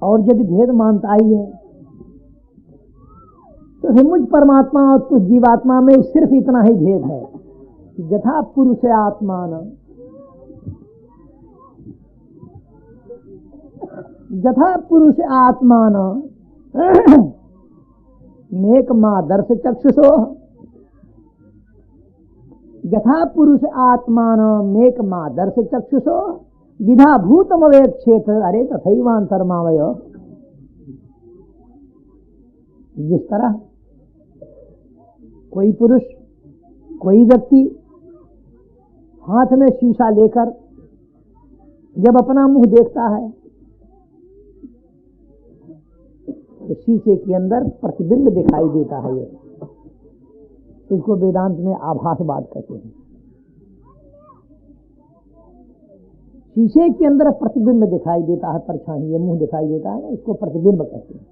और यदि भेद मानता ही है तो फिर मुझ परमात्मा और तुझ जीवात्मा में सिर्फ इतना ही भेद है कि यथा पुरुष आत्मान, यथा पुरुष आत्मान मेक मादर्श चक्षुषो, यथा पुरुष आत्मान मेक मादर्श चक्षुषो विधा भूतमवेद क्षेत्र, अरे तथैवांतर्मावय। जिस तरह कोई पुरुष, कोई व्यक्ति हाथ में शीशा लेकर जब अपना मुंह देखता है तो शीशे के अंदर प्रतिबिंब दिखाई देता है। ये इसको वेदांत में आभासवाद कहते हैं। शीशे के अंदर प्रतिबिंब दिखाई देता है, परछाई, ये मुंह दिखाई देता है, इसको प्रतिबिंब कहते हैं।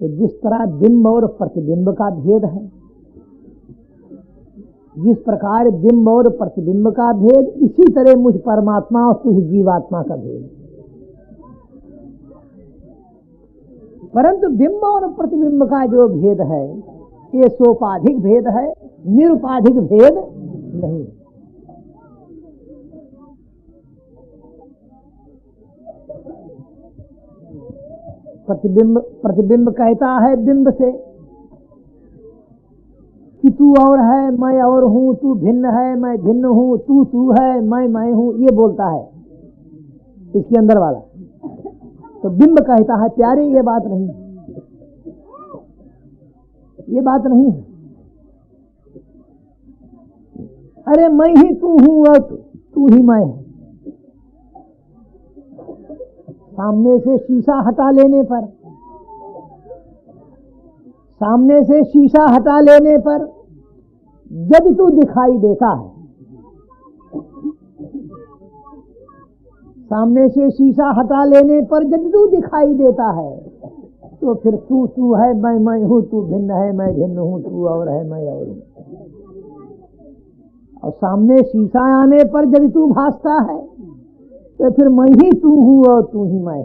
तो जिस तरह बिंब और प्रतिबिंब का भेद है, जिस प्रकार बिंब और प्रतिबिंब का भेद, इसी तरह मुझ परमात्मा और तुझ जीवात्मा का भेद। परंतु बिंब और प्रतिबिंब का जो भेद है ये सोपाधिक भेद है, निरुपाधिक भेद नहीं। प्रतिबिंब कहता है बिंब से कि तू और है, मैं और हूं, तू भिन्न है, मैं भिन्न हूं, तू है, मैं हूं, ये बोलता है इसके अंदर वाला। तो बिंब कहता है प्यारे ये बात नहीं, ये बात नहीं है। अरे मैं ही तू हूं और तू ही मैं है। सामने से शीशा हटा लेने पर, सामने से शीशा हटा लेने पर जब तू दिखाई देता है, सामने से शीशा हटा लेने पर जब तू दिखाई देता है तो फिर तू है, मैं हूं, तू भिन्न है, मैं भिन्न हूं, तू और है, मैं और हूं। और सामने शीशा आने पर जब तू भासता है तो फिर मैं ही तू हूं और तू ही मैं।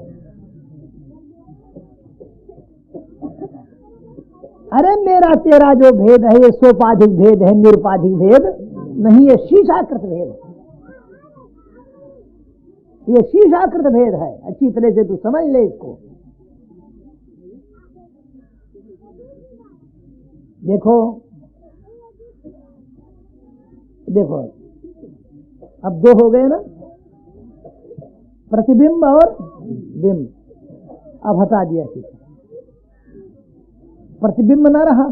अरे मेरा तेरा जो भेद है ये सोपाधिक भेद है, निरुपाधिक भेद नहीं, ये शीशाकृत भेद है, ये शीशाकृत भेद है। अच्छी तरह से तू समझ ले इसको। देखो देखो, अब दो हो गए ना, प्रतिबिंब और बिंब। अब हटा दिया शीशा, प्रतिबिंब ना रहा।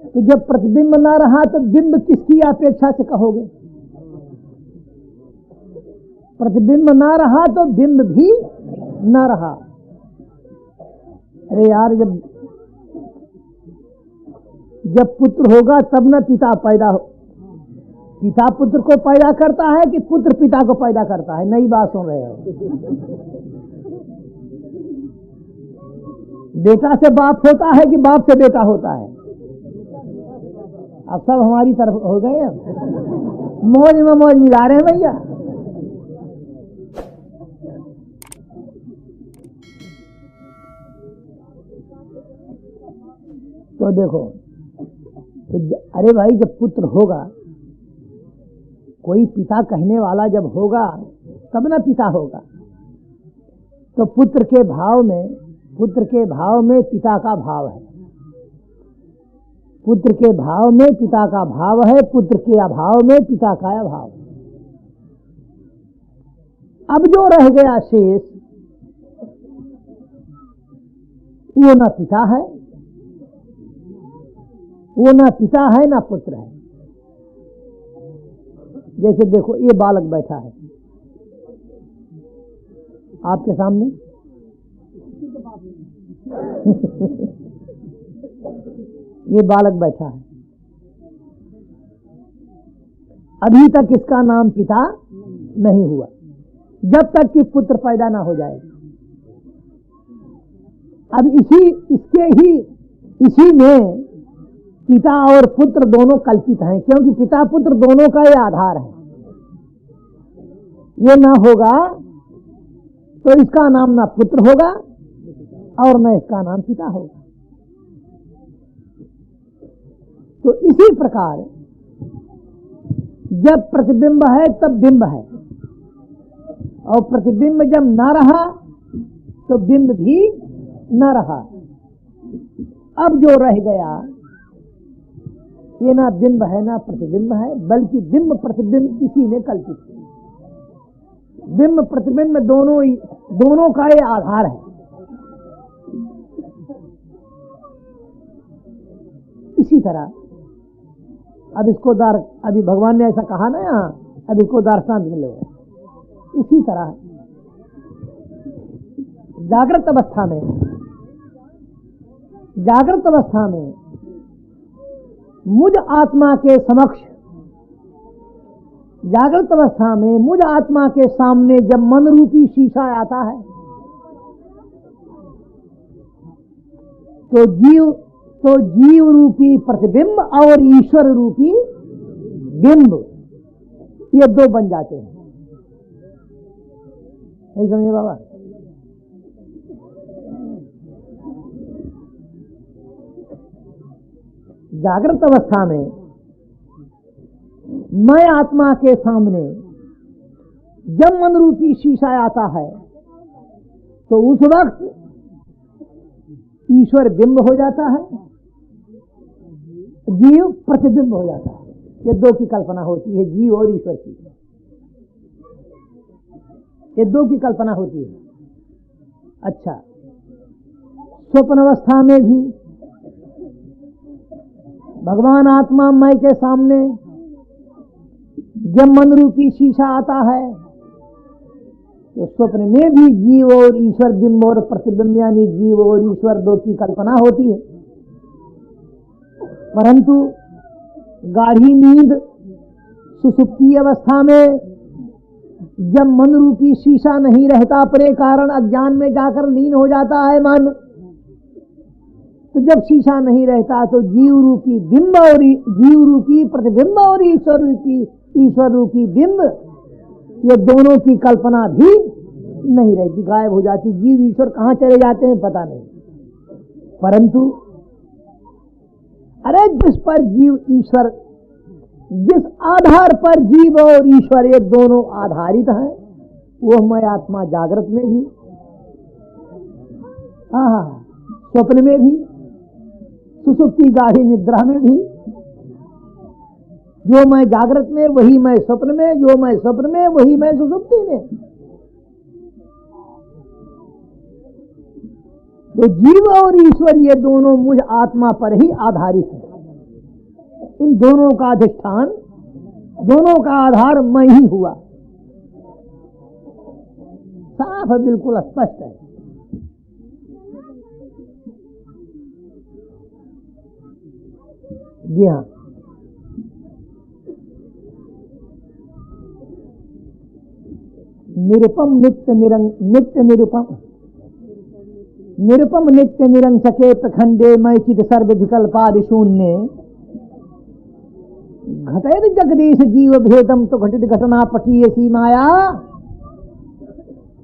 तो जब प्रतिबिंब ना रहा तो बिंब किसकी अपेक्षा से कहोगे? प्रतिबिंब ना रहा तो बिंब भी ना रहा। अरे यार, जब पुत्र होगा तब न पिता पैदा हो। पिता पुत्र को पैदा करता है कि पुत्र पिता को पैदा करता है? नई बात सुन रहे हो। बेटा से बाप होता है कि बाप से बेटा होता है? अब सब हमारी तरफ हो गए, मौज में मौज मिला रहे हैं भैया। तो देखो, तो अरे भाई, जब पुत्र होगा, कोई पिता कहने वाला जब होगा तब ना पिता होगा। तो पुत्र के भाव में पिता का भाव है, पुत्र के भाव में पिता का भाव है, पुत्र के अभाव में पिता का अभाव। अब जो रह गया शेष, वो ना पिता है, वो ना पिता है ना पुत्र है। जैसे देखो, ये बालक बैठा है आपके सामने ये बालक बैठा है, अभी तक इसका नाम पिता नहीं हुआ, जब तक कि पुत्र पैदा ना हो जाए। अब इसी में पिता और पुत्र दोनों कल्पित हैं, क्योंकि पिता पुत्र दोनों का ये आधार है। ये ना होगा तो इसका नाम ना पुत्र होगा और न इसका नाम पिता होगा। तो इसी प्रकार जब प्रतिबिंब है तब बिंब है, और प्रतिबिंब जब ना रहा तो बिंब भी न रहा। अब जो रह गया, ये ना बिंब है ना प्रतिबिंब है, बल्कि बिंब प्रतिबिंब इसी में कल्पित है। बिंब प्रतिबिंब दोनों का ये आधार है। इसी तरह अब इसको अभी भगवान ने ऐसा कहा ना यहाँ, अब इसको दार्शनिक मिलेगा। इसी तरह जागृत अवस्था में मुझ आत्मा के समक्ष, जागृत अवस्था में मुझ आत्मा के सामने जब मन रूपी शीशा आता है तो जीव रूपी प्रतिबिंब और ईश्वर रूपी बिंब, ये दो बन जाते हैं। नहीं समझे बाबा? जागृत अवस्था में मैं आत्मा के सामने जब मन रूपी शीशा आता है तो उस वक्त ईश्वर बिंब हो जाता है, जीव प्रतिबिंब हो जाता है। ये दो की कल्पना होती है, जीव और ईश्वर की, ये दो की कल्पना होती है। अच्छा, स्वप्न अवस्था में भी भगवान आत्मा मैं के सामने जब मन रूपी शीशा आता है तो स्वप्न में भी जीव और ईश्वर बिंब और प्रतिबिंब यानी जीव और ईश्वर दो की कल्पना होती है। परंतु गाढ़ी नींद सुसुप्ति अवस्था में जब मन रूपी शीशा नहीं रहता, अपने कारण अज्ञान में जाकर लीन हो जाता है मन, तो जब शीशा नहीं रहता तो जीव रूपी बिंब और जीव रूपी प्रतिबिंब और ईश्वर रूपी बिंब, ये दोनों की कल्पना भी नहीं रहती, गायब हो जाती। जीव ईश्वर कहाँ चले जाते हैं पता नहीं। परंतु अरे जिस पर जीव ईश्वर, जिस आधार पर जीव और ईश्वर ये दोनों आधारित हैं, वो मैं आत्मा जागृत में भी, स्वप्न में भी, सुसुप्ति गाढ़ी निद्रा में भी। जो मैं जागृत में वही मैं स्वप्न में, जो मैं स्वप्न में वही मैं सुसुप्ति में। तो जीव और ईश्वर ये दोनों मुझ आत्मा पर ही आधारित है। इन दोनों का अधिष्ठान, दोनों का आधार मैं ही हुआ। साफ है, बिल्कुल स्पष्ट है। जी हाँ, निरुपम नित्य निरुपम, निरुपम नित्य निरंचके प्रखंडे मय चित सर्व विकल्पादि शून्य, घटेत जगदीश जीव भेदम तो घटित घटना पठीयसी माया।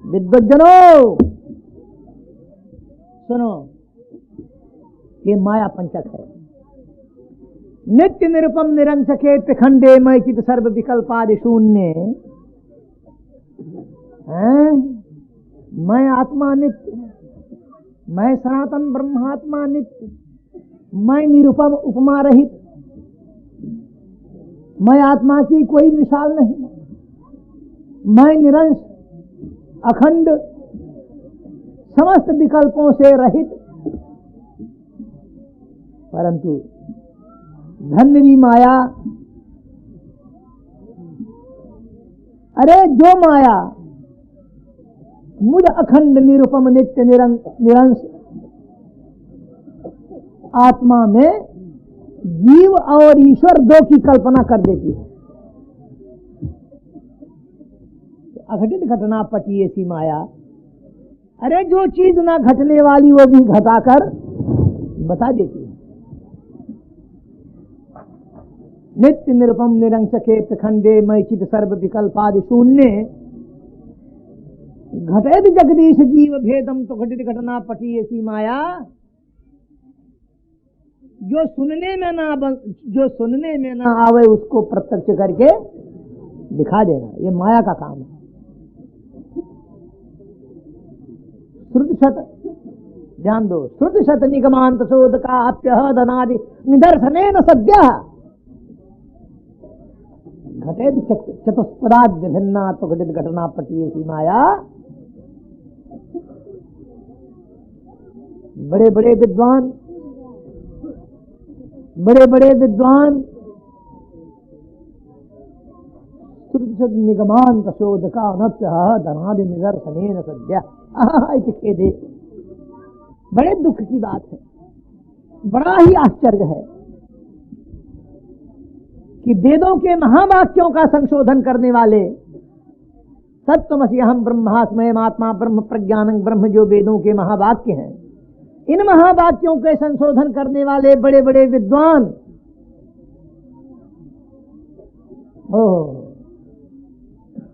विद्वज्जनों सुनो, ये माया पंचक है। नित्य निरुपम निरंचके प्रखंडे मय चित सर्व विकल्पादि शून्य। मैं आत्मा नित्य, मैं सनातन ब्रह्मात्मा नित्य, मैं निरुपम उपमा रहित, मैं आत्मा की कोई मिसाल नहीं, मैं निरंश अखंड समस्त विकल्पों से रहित। परंतु धन्यवी माया, अरे जो माया मुझ अखंड निरुपम नित्य निरंश आत्मा में जीव और ईश्वर दो की कल्पना कर देती है। अघटित घटना पटी ऐसी माया, अरे जो चीज ना घटने वाली वो भी घटाकर बता देती है। नित्य निरुपम निरंचके प्रखंडे मय चित सर्व विकल्पादि शून्य, घटेत जगदीश जीव भेदम तो घटित घटना पटी ऐसी माया। जो सुनने में ना आवे उसको प्रत्यक्ष करके दिखा देना, ये माया का काम है। श्रुति शत, ध्यान दो, श्रुति शत निगमांत शोध का अप्यहदनादि निदर्शनेन सद्यः घटेत चतुष्पदाद्य भिन्ना तो घटित घटना पटीयसी माया। बड़े बड़े विद्वान, बड़े बड़े विद्वान श्रुति निगमांत शोध का अनप्यहदनादि निदर्शनेन सद्यः खेदे। बड़े दुख की बात है, बड़ा ही आश्चर्य है कि वेदों के महावाक्यों का संशोधन करने वाले सत्वमसि अहम ब्रह्मास्मयम् आत्मा ब्रह्म प्रज्ञानं ब्रह्म जो वेदों के महावाक्य हैं, इन महावाक्यों के संशोधन करने वाले बड़े बड़े विद्वान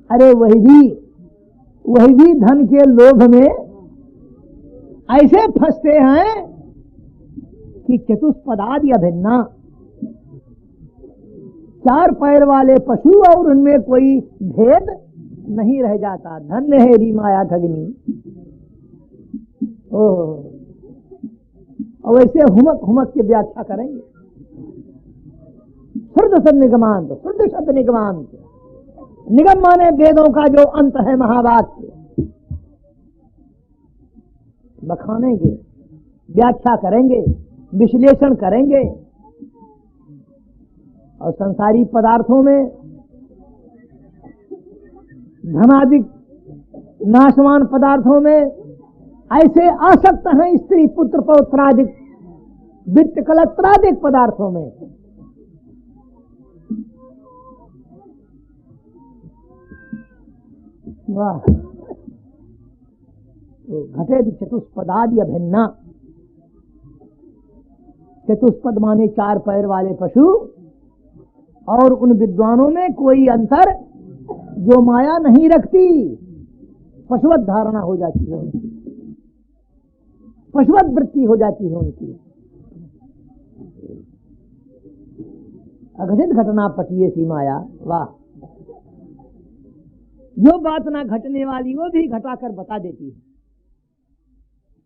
अरे वही भी धन के लोभ में ऐसे फंसते हैं कि चतुष्पदादि अभिन्ना, चार पैर वाले पशु और उनमें कोई भेद नहीं रह जाता। धन्य है री माया ठगनी। और वैसे हुमक की व्याख्या करेंगे। श्रुत सद निगमांत, श्रुत शब्द निगमांत, निगम माने वेदों का जो अंत है, महावाक्य बखानेंगे, व्याख्या करेंगे, विश्लेषण करेंगे। और संसारी पदार्थों में धनादिक नाशवान पदार्थों में ऐसे आसक्त हैं, स्त्री पुत्र पौत्रादिक वित्त कलत्रादिक पदार्थों में। वाह, तो घटे चतुष्पदादि अभिन्ना। चतुष्पद माने चार पैर वाले पशु, और उन विद्वानों में कोई अंतर जो माया नहीं रखती, पशुवत धारणा हो जाती है उनकी, पशुवत वृत्ति हो जाती है उनकी। अघटित घटना पटिए सी माया। वाह, जो बात ना घटने वाली वो भी घटाकर बता देती है।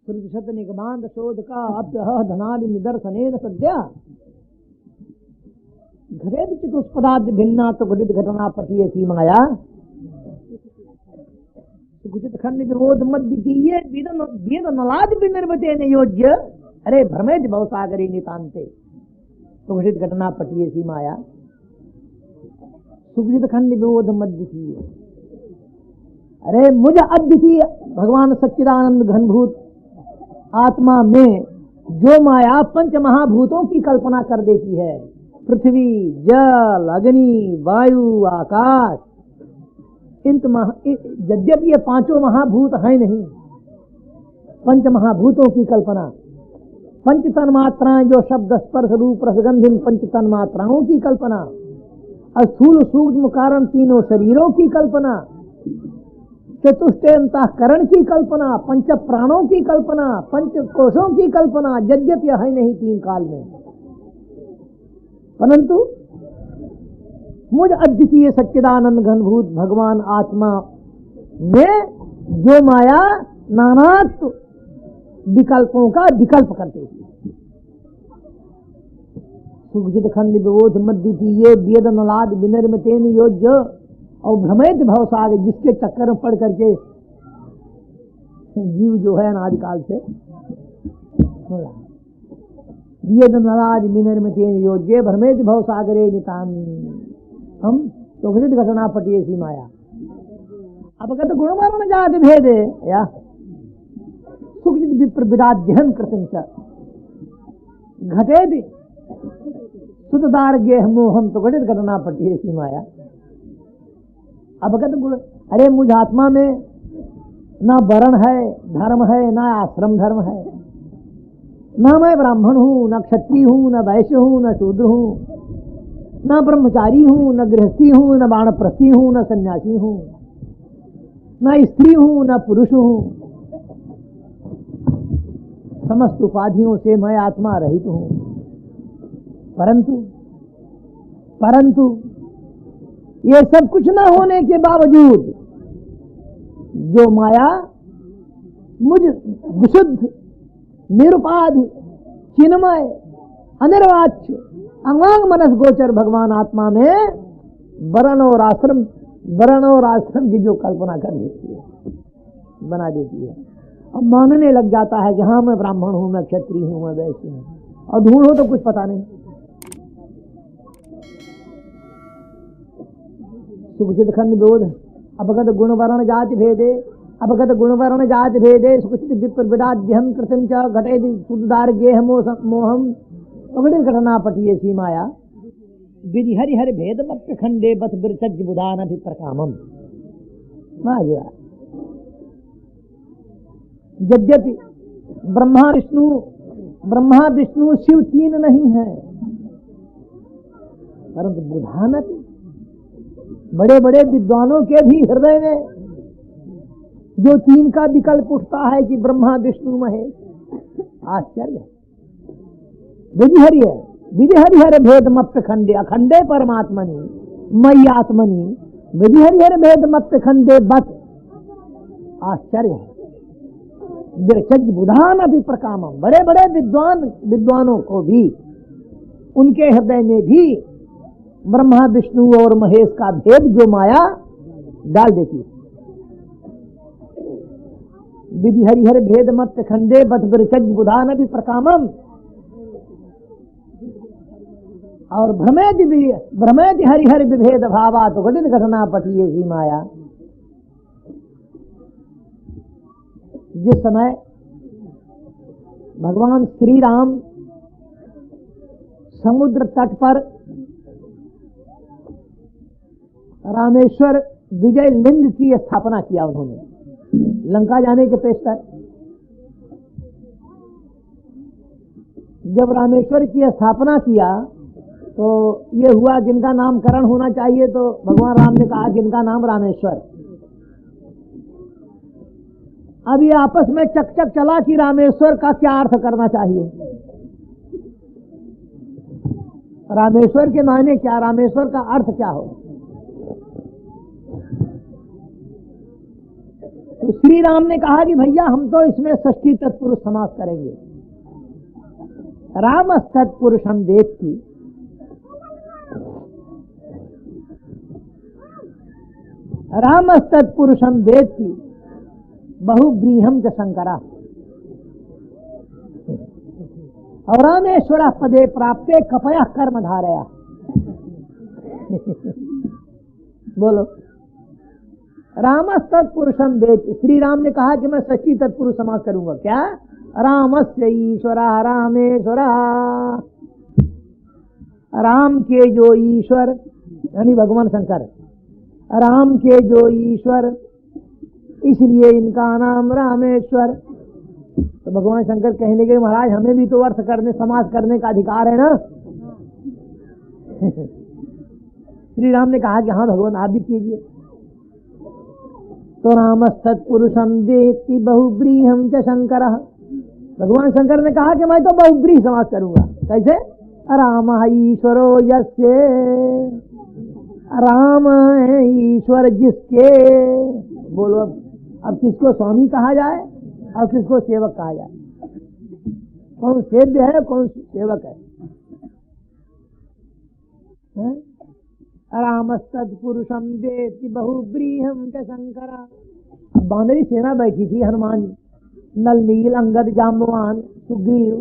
श्रुत निगमांत शोध का अप्यह धनादि निदर्शनेन सद्या घटेत चितुष्पदाद भिन्ना तो घटित घटना पटिए सी माया। कुचित खंड विबोध मद्वितीये वेद नलाद विनिर्वते नियोज्य अरे भ्रमेत भवसागरे नितांते तो घटित घटना पटिए सी माया। सुकृत खंड विबोध मद्वितीय, अरे मुझ अद्वितीय भगवान सच्चिदानंद घनभूत आत्मा में जो माया पंच महाभूतों की कल्पना कर देती है, पृथ्वी जल अग्नि वायु आकाश, यद्यपि ये पांचों महाभूत हैं नहीं, पंच महाभूतों की कल्पना, पंच तन्मात्राएं जो शब्द स्पर्श रूप रसगंध इन पंच तन्मात्राओं की कल्पना, स्थूल सूक्ष्म कारण तीनों शरीरों की कल्पना, चतुष्टय अंतःकरण की कल्पना, पंच प्राणों की कल्पना, पंच कोशों की कल्पना, यद्यपि है नहीं तीन काल में, परंतु मुझ अद्वितीय सच्चिदानंद घनभूत भगवान आत्मा में जो माया नानात्व विकल्पों का विकल्प करते थी। सुखजित खंड विबोध मद्वितीये वेद नलाद विनिर्मितेन योज्य और भ्रमित भवसागर, जिसके चक्कर में पड़ करके जीव जो है अनादिकाल से वेद नलाद विनिर्मितेन योज्य भ्रमित भवसागरे नितान हम तो घटित घटना पटिए सी माया। अब कहते गुण वर्ण जाति भेदे या सुखजित विप्र विराध्यहन कृतिम च घटे सुतदार गेह मोहम तो घटित घटना पटिए सी माया। अब कहते गुण, अरे मुझ आत्मा में ना वर्ण है धर्म है, ना आश्रम धर्म है, ना मैं ब्राह्मण हूं, ना क्षत्रिय हूं, ना वैश्य हूं, ना शूद्र हूं, न ब्रह्मचारी हूं, न गृहस्थी हूं, न बाणप्रस्थी हूं, न सन्यासी हूं, न स्त्री हूं, न पुरुष हूं, समस्त उपाधियों से मैं आत्मा रहित हूं। परंतु ये सब कुछ न होने के बावजूद जो माया मुझ विशुद्ध निरुपाधि चिन्मय अनिर्वाच्य अंगांग मनस गोचर भगवान आत्मा में वर्ण और आश्रम की जो कल्पना कर देती है, बना देती है, अब मानने लग जाता है कि हाँ मैं ब्राह्मण हूं, मैं क्षत्रिय हूं, मैं वैश्य हूं, और ढूंढो तो कुछ पता नहीं। सुखचित खंड विबोध अपगत गुण वर्ण जाति भेदे अपगत गुण वर्ण जाति भेदे सुखचित विप्र विडाद्यहम कृतिम च घटे सुदार गेह मोहम घटित घटना पटिए सी माया। विधि हरि हरि भेद मत खंडे बस बिरचज बुधान अभिप्रकामम। यद्यपि ब्रह्मा विष्णु शिव तीन नहीं है, परंतु बुधान बड़े बड़े विद्वानों के भी हृदय में जो तीन का विकल्प उठता है कि ब्रह्मा विष्णु महेश, आश्चर्य। विधि हरिहर भेद मत खंडे अखंडे परमात्मनि मयि आत्मनि विधि हरिहर भेद मत खंडे बत, आश्चर्य। बिरचज बुधान अभिप्रकामम, बड़े बड़े विद्वानों को भी उनके हृदय में भी ब्रह्मा विष्णु और महेश का भेद जो माया डाल देती है। विधि हरिहर भेद मत खंडे बत बिरचज बुधान अभिप्रकामम, और भ्रमेद हरिहर विभेद भावा तो घटित घटना पटिए सी माया। जिस समय भगवान श्री राम समुद्र तट पर रामेश्वर विजय लिंग की स्थापना किया उन्होंने लंका जाने के पेशतर, जब रामेश्वर की स्थापना किया तो ये हुआ जिनका नामकरण होना चाहिए, तो भगवान राम ने कहा जिनका नाम रामेश्वर। अब ये आपस में चकचक चला कि रामेश्वर का क्या अर्थ करना चाहिए। रामेश्वर के मायने क्या, रामेश्वर का अर्थ क्या हो? तो श्री राम ने कहा कि भैया हम तो इसमें षष्ठी तत्पुरुष समास करेंगे। राम तत्पुरुषम वेत्ति, राम तत्पुरुषम वेत्ति बहुव्रीहम च शंकरा और रामेश्वर पदे प्राप्ते कपया कर्म धारया। बोलो, राम तत्पुरुषम वेत्ति, श्री राम ने कहा कि मैं षष्ठी तत्पुरुष समास करूंगा। क्या? रामस्य ईश्वरा रामेश्वरा, राम के जो ईश्वर यानी भगवान शंकर, राम के जो ईश्वर, इसलिए इनका नाम रामेश्वर। तो भगवान शंकर कहने के महाराज हमें भी तो अर्थ करने समास करने का अधिकार है ना। श्री राम ने कहा कि हाँ भगवान आप भी कीजिए। तो राम तत्पुरुषम वेत्ति बहुव्रीहम च शंकर, भगवान शंकर ने कहा कि मैं तो बहुव्रीह समास करूंगा। कैसे? राम ईश्वरो यस्य, राम है ईश्वर जिसके। बोलो अब किसको स्वामी कहा जाए और किसको सेवक कहा जाए? कौन सेव्य है कौन सेवक है? राम तत्पुरुषम वेत्ति बहुव्रीहम च शंकरा। बांदरी सेना बैठी थी, हनुमान, नल नील अंगद जाम्बवान सुग्रीव